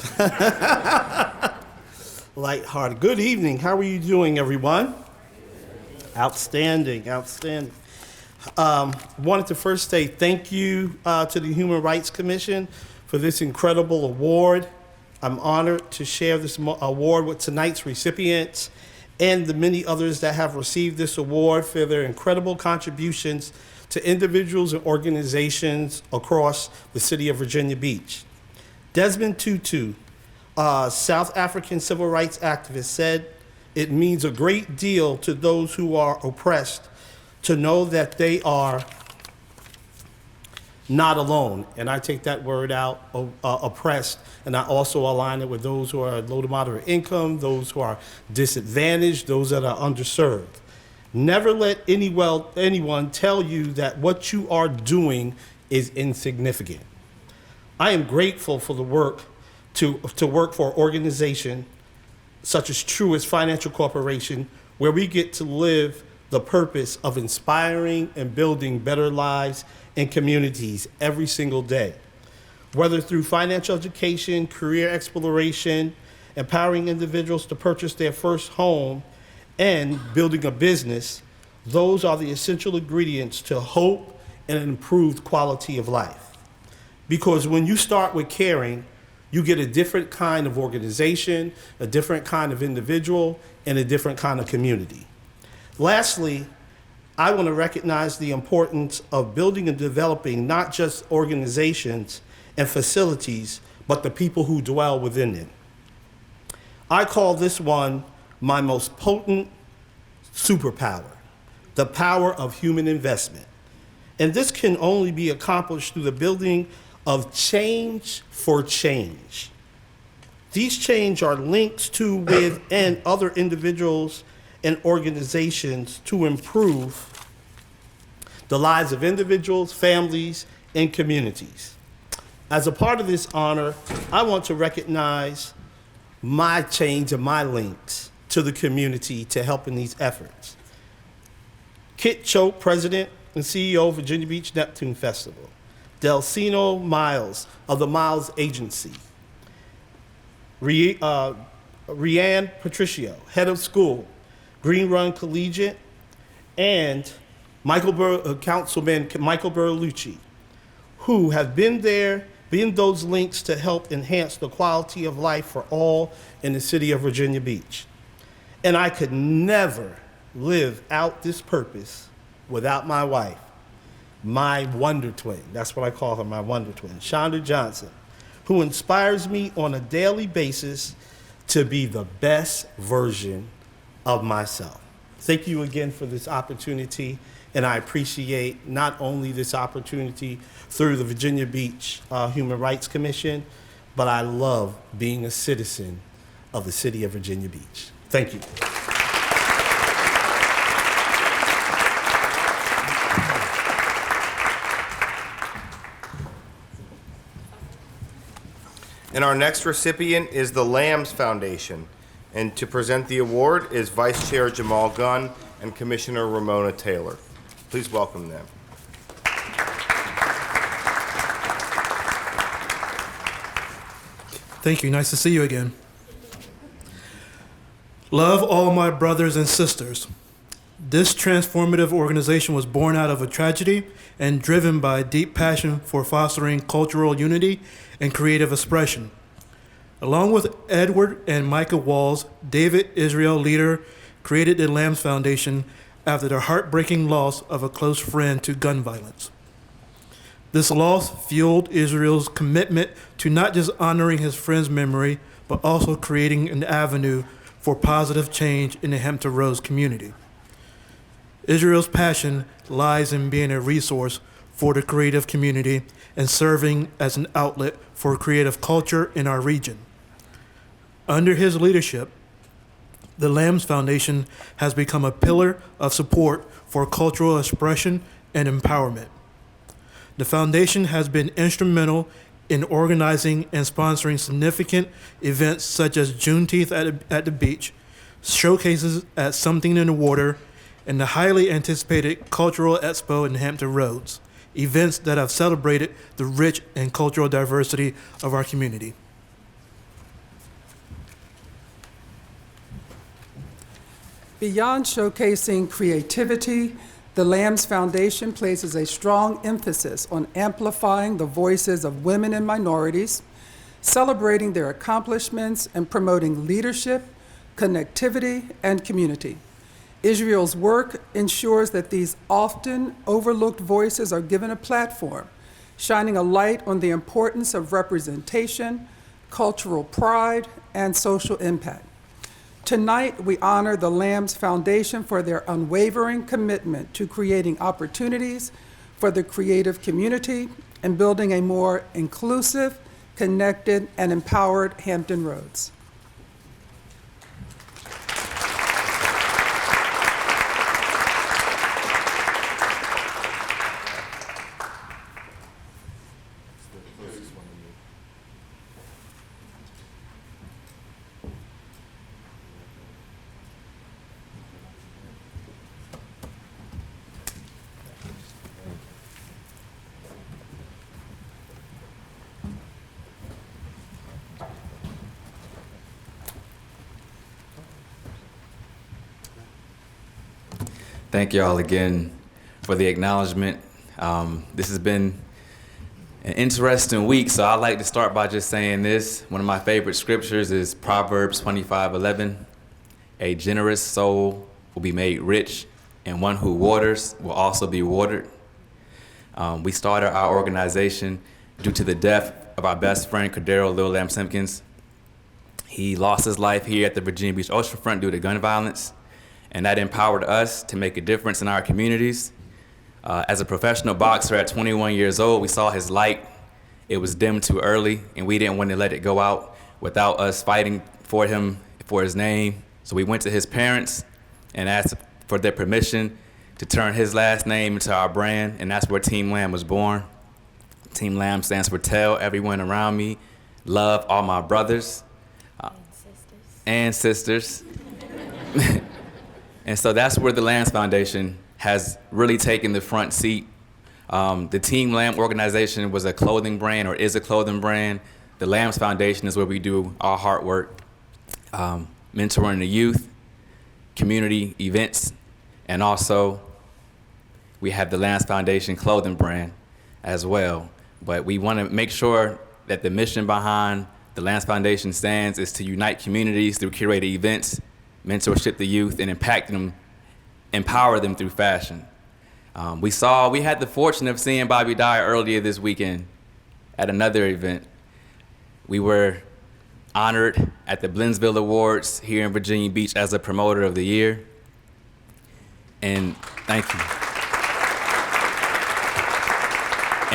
Lighthearted. Good evening. How are you doing, everyone? Outstanding, outstanding. Wanted to first say thank you to the Human Rights Commission for this incredible award. I'm honored to share this award with tonight's recipients and the many others that have received this award for their incredible contributions to individuals and organizations across the city of Virginia Beach. Desmond Tutu, South African civil rights activist, said, "It means a great deal to those who are oppressed to know that they are not alone. And I take that word out, oppressed, and I also align it with those who are low to moderate income, those who are disadvantaged, those that are underserved. Never let anyone tell you that what you are doing is insignificant. I am grateful for the work to work for an organization such as Truist Financial Corporation, where we get to live the purpose of inspiring and building better lives and communities every single day. Whether through financial education, career exploration, empowering individuals to purchase their first home, and building a business, those are the essential ingredients to hope and an improved quality of life. Because when you start with caring, you get a different kind of organization, a different kind of individual, and a different kind of community. Lastly, I want to recognize the importance of building and developing not just organizations and facilities, but the people who dwell within them. I call this one my most potent superpower, the power of human investment. And this can only be accomplished through the building of change for change. These change are links to, with, and other individuals and organizations to improve the lives of individuals, families, and communities. As a part of this honor, I want to recognize my change and my links to the community to help in these efforts. Kit Choate, President and CEO of Virginia Beach Neptune Festival. Delcino Miles of the Miles Agency. Rianne Patricio, Head of School, Green Run Collegiate, and Councilman Michael Berlucci, who have been those links to help enhance the quality of life for all in the city of Virginia Beach. And I could never live out this purpose without my wife, my wonder twin. That's what I call her, my wonder twin, Shonda Johnson, who inspires me on a daily basis to be the best version of myself. Thank you again for this opportunity, and I appreciate not only this opportunity through the Virginia Beach Human Rights Commission, but I love being a citizen of the city of Virginia Beach. Thank you. And our next recipient is the Lambs Foundation. And to present the award is Vice Chair Jamal Gunn and Commissioner Ramona Taylor. Please welcome them. Thank you. Nice to see you again. Love all my brothers and sisters. This transformative organization was born out of a tragedy and driven by a deep passion for fostering cultural unity and creative expression. Along with Edward and Micah Walls, David Israel Leader created the Lambs Foundation after the heartbreaking loss of a close friend to gun violence. This loss fueled Israel's commitment to not just honoring his friend's memory, but also creating an avenue for positive change in the Hampton Roads community. Israel's passion lies in being a resource for the creative community and serving as an outlet for creative culture in our region. Under his leadership, the Lambs Foundation has become a pillar of support for cultural expression and empowerment. The foundation has been instrumental in organizing and sponsoring significant events such as Juneteenth at the beach, showcases at Something in the Water, and the highly anticipated Cultural Expo in Hampton Roads, events that have celebrated the rich and cultural diversity of our community. Beyond showcasing creativity, the Lambs Foundation places a strong emphasis on amplifying the voices of women and minorities, celebrating their accomplishments, and promoting leadership, connectivity, and community. Israel's work ensures that these often overlooked voices are given a platform, shining a light on the importance of representation, cultural pride, and social impact. Tonight, we honor the Lambs Foundation for their unwavering commitment to creating opportunities for the creative community and building a more inclusive, connected, and empowered Hampton Roads. Thank you all again for the acknowledgement. This has been an interesting week, so I'd like to start by just saying this. One of my favorite scriptures is Proverbs 25:11. A generous soul will be made rich, and one who waters will also be watered. We started our organization due to the death of our best friend, Cordero Lil Lamb Simpkins. He lost his life here at the Virginia Beach oceanfront due to gun violence, and that empowered us to make a difference in our communities. As a professional boxer at 21 years old, we saw his light. It was dimmed too early, and we didn't want to let it go out without us fighting for him, for his name. So we went to his parents and asked for their permission to turn his last name into our brand, and that's where Team Lamb was born. Team Lamb stands for tell everyone around me, love all my brothers and sisters. And so that's where the Lambs Foundation has really taken the front seat. The Team Lamb organization was a clothing brand, or is a clothing brand. The Lambs Foundation is where we do our hard work, mentoring the youth, community events, and also we have the Lambs Foundation clothing brand as well. But we want to make sure that the mission behind the Lambs Foundation stands is to unite communities through curated events, mentorship the youth, and empower them through fashion. We had the fortune of seeing Bobby Dyer earlier this weekend at another event. We were honored at the Blendsville Awards here in Virginia Beach as a promoter of the year. And thank you.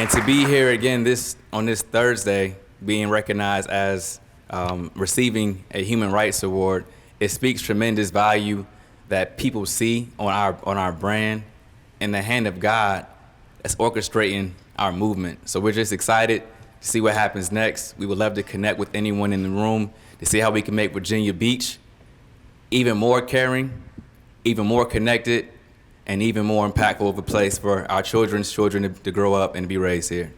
And to be here again on this Thursday, being recognized as receiving a Human Rights Award, it speaks tremendous value that people see on our brand and the hand of God that's orchestrating our movement. So we're just excited to see what happens next. We would love to connect with anyone in the room to see how we can make Virginia Beach even more caring, even more connected, and even more impactful of a place for our children's children to grow up and be raised here.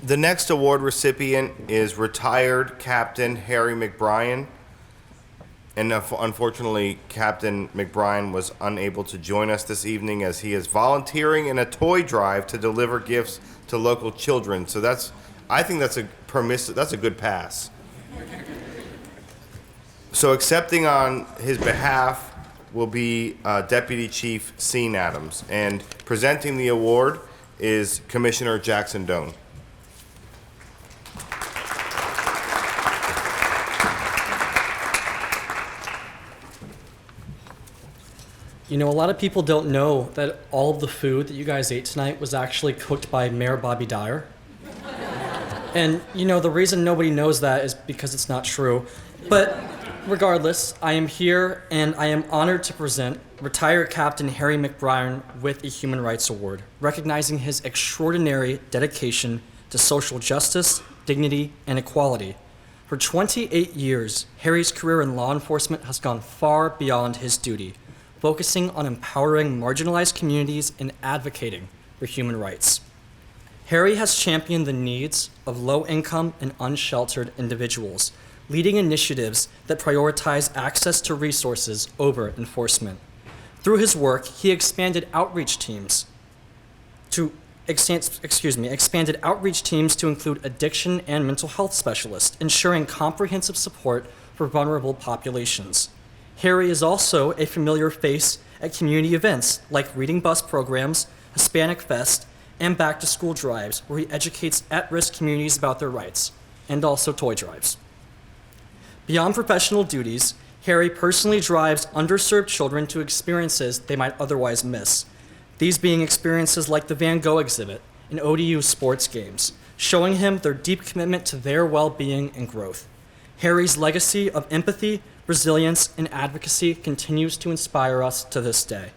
The next award recipient is retired Captain Harry McBrien. And unfortunately, Captain McBrien was unable to join us this evening as he is volunteering in a toy drive to deliver gifts to local children. So I think that's a good pass. So accepting on his behalf will be Deputy Chief Sean Adams. And presenting the award is Commissioner Jackson Doan. You know, a lot of people don't know that all of the food that you guys ate tonight was actually cooked by Mayor Bobby Dyer. And, you know, the reason nobody knows that is because it's not true. But regardless, I am here and I am honored to present retired Captain Harry McBrien with a Human Rights Award, recognizing his extraordinary dedication to social justice, dignity, and equality. For 28 years, Harry's career in law enforcement has gone far beyond his duty, focusing on empowering marginalized communities and advocating for human rights. Harry has championed the needs of low-income and unsheltered individuals, leading initiatives that prioritize access to resources over enforcement. Through his work, he expanded outreach teams to expanded outreach teams to include addiction and mental health specialists, ensuring comprehensive support for vulnerable populations. Harry is also a familiar face at community events like Reading Bus programs, Hispanic Fest, and back-to-school drives, where he educates at-risk communities about their rights, and also toy drives. Beyond professional duties, Harry personally drives underserved children to experiences they might otherwise miss, these being experiences like the Van Gogh exhibit and ODU sports games, showing him their deep commitment to their well-being and growth. Harry's legacy of empathy, resilience, and advocacy continues to inspire us to this day.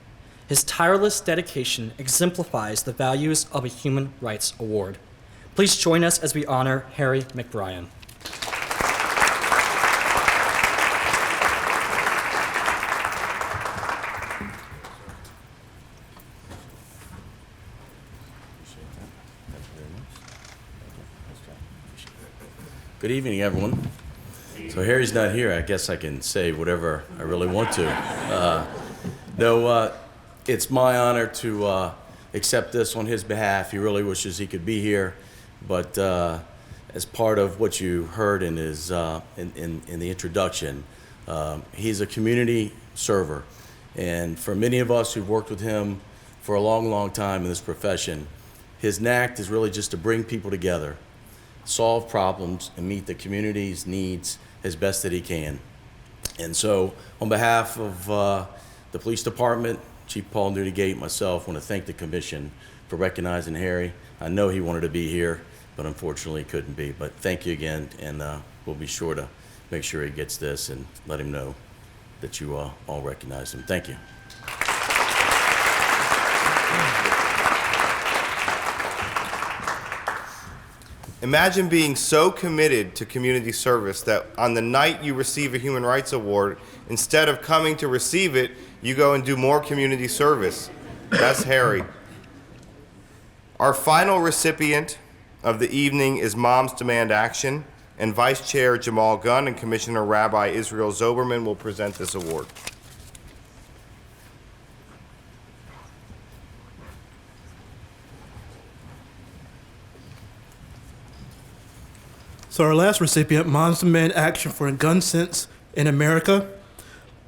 His tireless dedication exemplifies the values of a Human Rights Award. Please join us as we honor Harry McBrien. Good evening, everyone. So Harry's not here. I guess I can say whatever I really want to. It's my honor to accept this on his behalf. He really wishes he could be here, but as part of what you heard in his in the introduction, he's a community server, and for many of us who've worked with him for a long, long time in this profession, his knack is really just to bring people together, solve problems, and meet the community's needs as best that he can. And so, on behalf of the police department, Chief Paul Newdigate, myself, want to thank the commission for recognizing Harry. I know he wanted to be here, but unfortunately couldn't be. But thank you again, and we'll be sure to make sure he gets this and let him know that you all recognize him. Thank you. Imagine being so committed to community service that on the night you receive a Human Rights Award, instead of coming to receive it, you go and do more community service. That's Harry. Our final recipient of the evening is Moms Demand Action, and Vice Chair Jamal Gunn and Commissioner Rabbi Israel Zoberman will present this award. So our last recipient, Moms Demand Action for Gun Sense in America.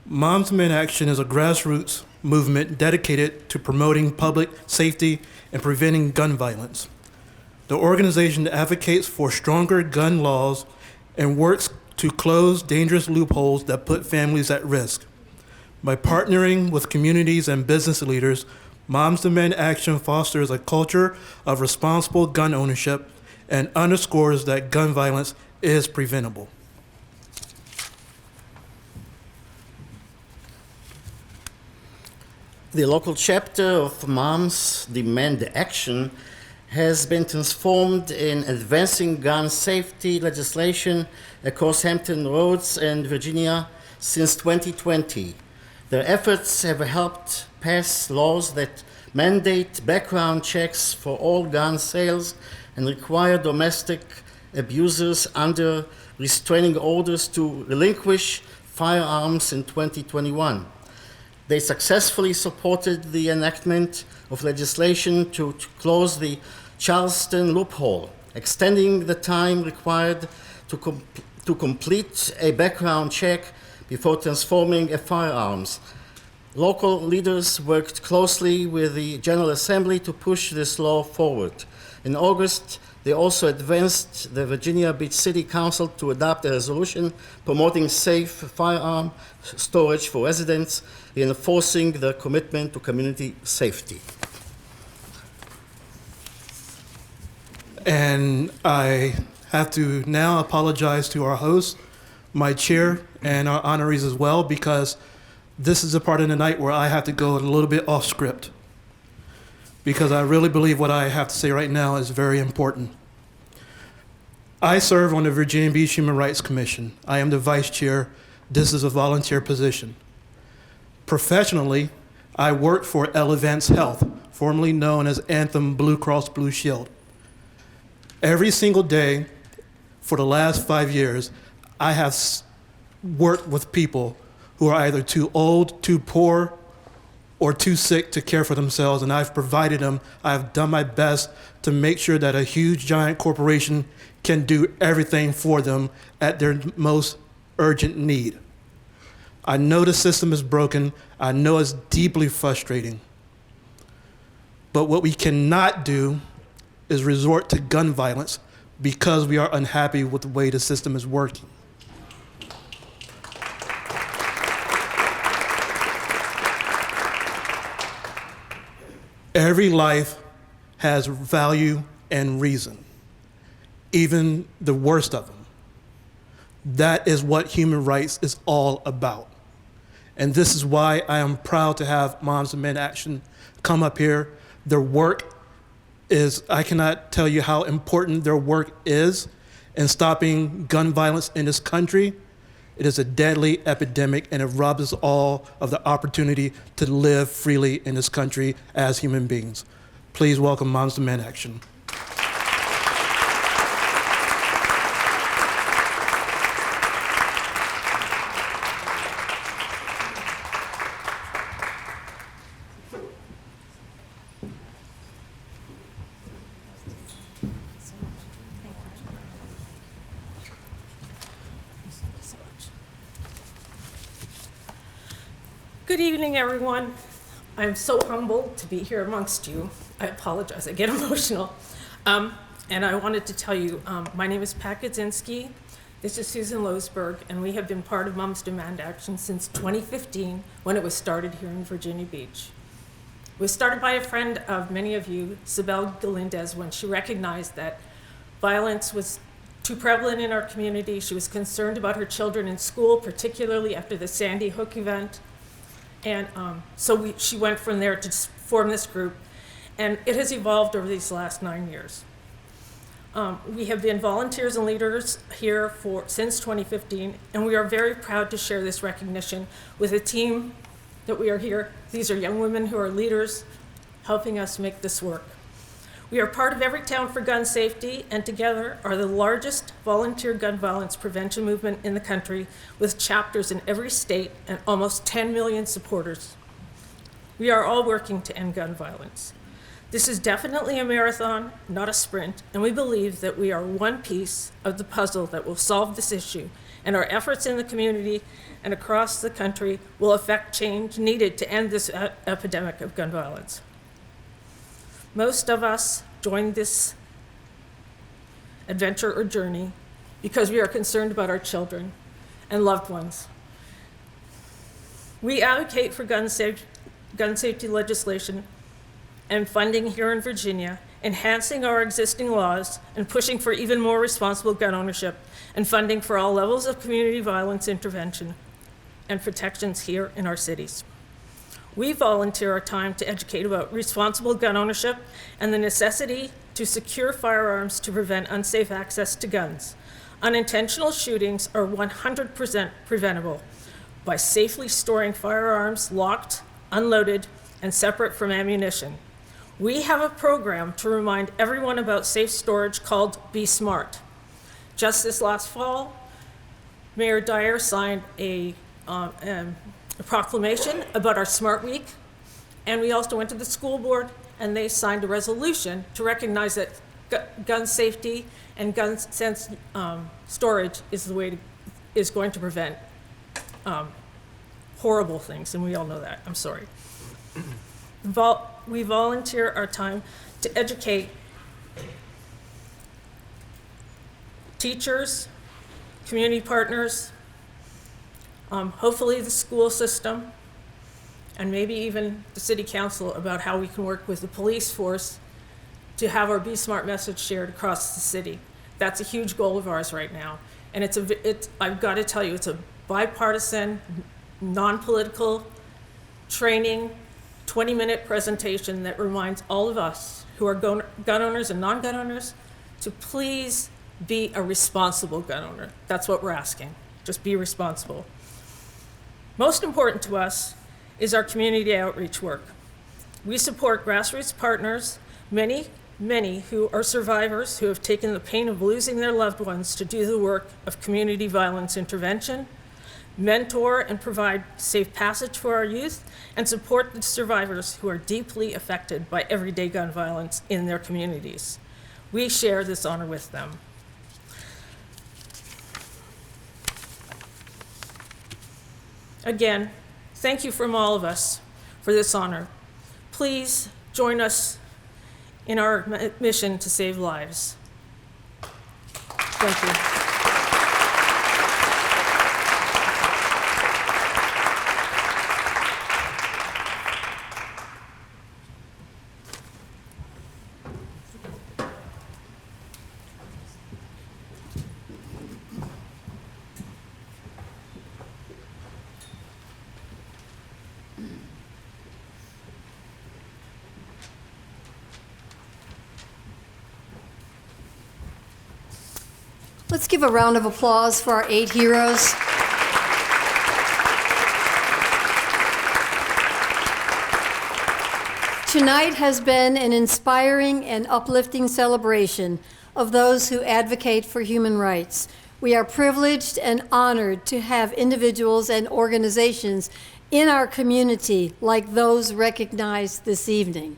Moms Demand Action is a grassroots movement dedicated to promoting public safety and preventing gun violence. The organization advocates for stronger gun laws and works to close dangerous loopholes that put families at risk. By partnering with communities and business leaders, Moms Demand Action fosters a culture of responsible gun ownership and underscores that gun violence is preventable. The local chapter of Moms Demand Action has been transformed in advancing gun safety legislation across Hampton Roads and Virginia since 2020. Their efforts have helped pass laws that mandate background checks for all gun sales and require domestic abusers under restraining orders to relinquish firearms in 2021. They successfully supported the enactment of legislation to close the Charleston loophole, extending the time required to complete a background check before transforming a firearms. Local leaders worked closely with the General Assembly to push this law forward. In August, they also advanced the Virginia Beach City Council to adopt a resolution promoting safe firearm storage for residents, reinforcing their commitment to community safety. And I have to now apologize to our host, my chair, and our honorees as well, because this is a part of the night where I have to go a little bit off script, because I really believe what I have to say right now is very important. I serve on the Virginia Beach Human Rights Commission. I am the vice chair. This is a volunteer position. Professionally, I work for Elevance Health, formerly known as Anthem Blue Cross Blue Shield. Every single day for the last 5 years, I have worked with people who are either too old, too poor, or too sick to care for themselves, and I've provided them. I've done my best to make sure that a huge, giant corporation can do everything for them at their most urgent need. I know the system is broken. I know it's deeply frustrating. But what we cannot do is resort to gun violence because we are unhappy with the way the system is working. Every life has value and reason, even the worst of them. That is what human rights is all about. And this is why I am proud to have Moms Demand Action come up here. Their work is, I cannot tell you how important their work is in stopping gun violence in this country. It is a deadly epidemic, and it robs us all of the opportunity to live freely in this country as human beings. Please welcome Moms Demand Action. Good evening, everyone. I'm so humbled to be here amongst you. I apologize, I get emotional. And I wanted to tell you, my name is Pat Gadzinski. This is Susan Losberg, and we have been part of Moms Demand Action since 2015 when it was started here in Virginia Beach. It was started by a friend of many of you, Sibel Galindez, when she recognized that violence was too prevalent in our community. She was concerned about her children in school, particularly after the Sandy Hook event. And so she went from there to form this group, and it has evolved over these last 9 years. We have been volunteers and leaders here since 2015, and we are very proud to share this recognition with a team that we are here. These are young women who are leaders helping us make this work. We are part of Everytown for Gun Safety, and together are the largest volunteer gun violence prevention movement in the country, with chapters in every state and almost 10 million supporters. We are all working to end gun violence. This is definitely a marathon, not a sprint, and we believe that we are one piece of the puzzle that will solve this issue, and our efforts in the community and across the country will affect change needed to end this epidemic of gun violence. Most of us joined this adventure or journey because we are concerned about our children and loved ones. We advocate for gun safety legislation and funding here in Virginia, enhancing our existing laws and pushing for even more responsible gun ownership, and funding for all levels of community violence intervention and protections here in our cities. We volunteer our time to educate about responsible gun ownership and the necessity to secure firearms to prevent unsafe access to guns. Unintentional shootings are 100% preventable by safely storing firearms locked, unloaded, and separate from ammunition. We have a program to remind everyone about safe storage called Be Smart. Just this last fall, Mayor Dyer signed a proclamation about our Smart Week, and we also went to the school board and they signed a resolution to recognize that gun safety and gun sense storage is going to prevent horrible things, and we all know that. I'm sorry. We volunteer our time to educate teachers, community partners, hopefully the school system, and maybe even the city council about how we can work with the police force to have our Be Smart message shared across the city. That's a huge goal of ours right now. And I've got to tell you, it's a bipartisan, non-political training, 20-minute presentation that reminds all of us who are gun owners and non-gun owners to please be a responsible gun owner. That's what we're asking. Just be responsible. Most important to us is our community outreach work. We support grassroots partners, many who are survivors who have taken the pain of losing their loved ones to do the work of community violence intervention. mentor and provide safe passage for our youth, and support the survivors who are deeply affected by everyday gun violence in their communities. We share this honor with them. Again, thank you from all of us for this honor. Please join us in our mission to save lives. Thank you. Let's give a round of applause for our 8 heroes. Tonight has been an inspiring and uplifting celebration of those who advocate for human rights. We are privileged and honored to have individuals and organizations in our community like those recognized this evening.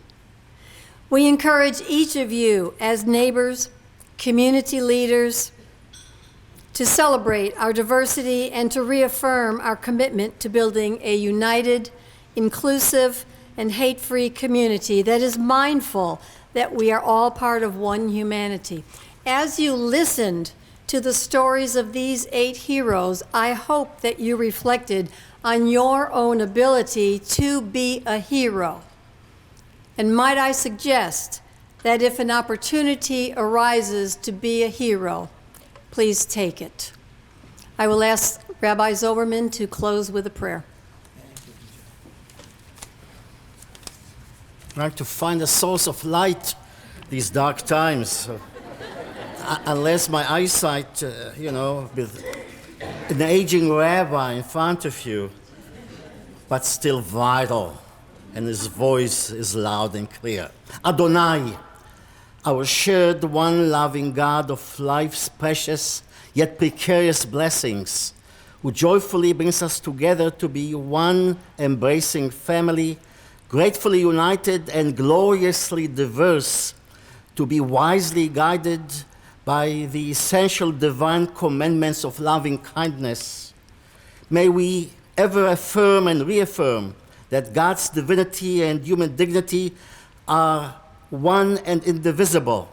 We encourage each of you as neighbors, community leaders, to celebrate our diversity and to reaffirm our commitment to building a united, inclusive, and hate-free community that is mindful that we are all part of one humanity. As you listened to the stories of these 8 heroes, I hope that you reflected on your own ability to be a hero. And might I suggest that if an opportunity arises to be a hero, please take it. I will ask Rabbi Zoberman to close with a prayer. I'd like to find a source of light these dark times. Unless my eyesight, with an aging rabbi in front of you, but still vital, and his voice is loud and clear. Adonai, our shared one loving God of life's precious yet precarious blessings, who joyfully brings us together to be one embracing family, gratefully united and gloriously diverse, to be wisely guided by the essential divine commandments of loving kindness. May we ever affirm and reaffirm that God's divinity and human dignity are one and indivisible,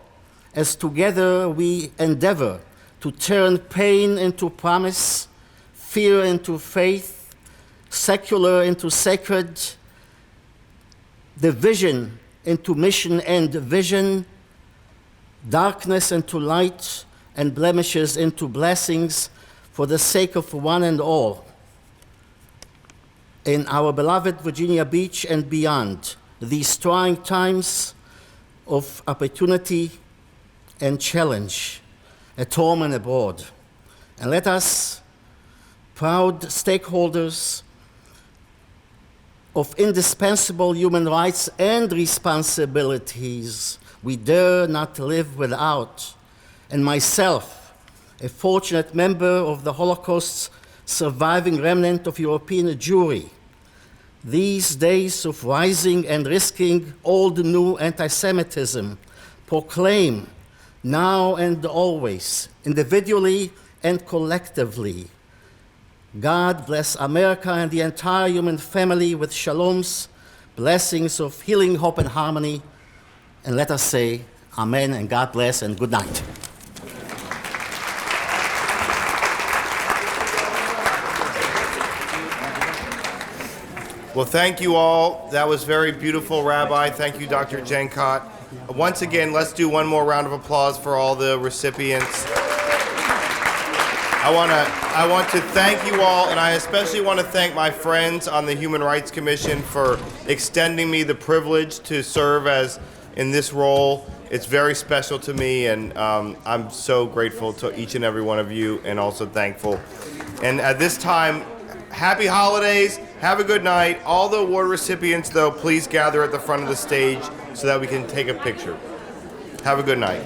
as together we endeavor to turn pain into promise, fear into faith, secular into sacred, division into mission and vision, darkness into light, and blemishes into blessings for the sake of one and all. In our beloved Virginia Beach and beyond, these trying times of opportunity and challenge at home and abroad. And let us, proud stakeholders of indispensable human rights and responsibilities we dare not live without, and myself, a fortunate member of the Holocaust's surviving remnant of European Jewry, these days of rising and risking old new anti-Semitism proclaim now and always, individually and collectively, God bless America and the entire human family with shalom's blessings of healing, hope, and harmony. And let us say amen and God bless and good night. Well, thank you all. That was very beautiful, Rabbi. Thank you, Dr. Jenkot. Once again, let's do one more round of applause for all the recipients. I want to thank you all, and I especially want to thank my friends on the Human Rights Commission for extending me the privilege to serve as in this role. It's very special to me, and I'm so grateful to each and every one of you, and also thankful. And at this time, happy holidays, have a good night. All the award recipients, though, please gather at the front of the stage so that we can take a picture. Have a good night.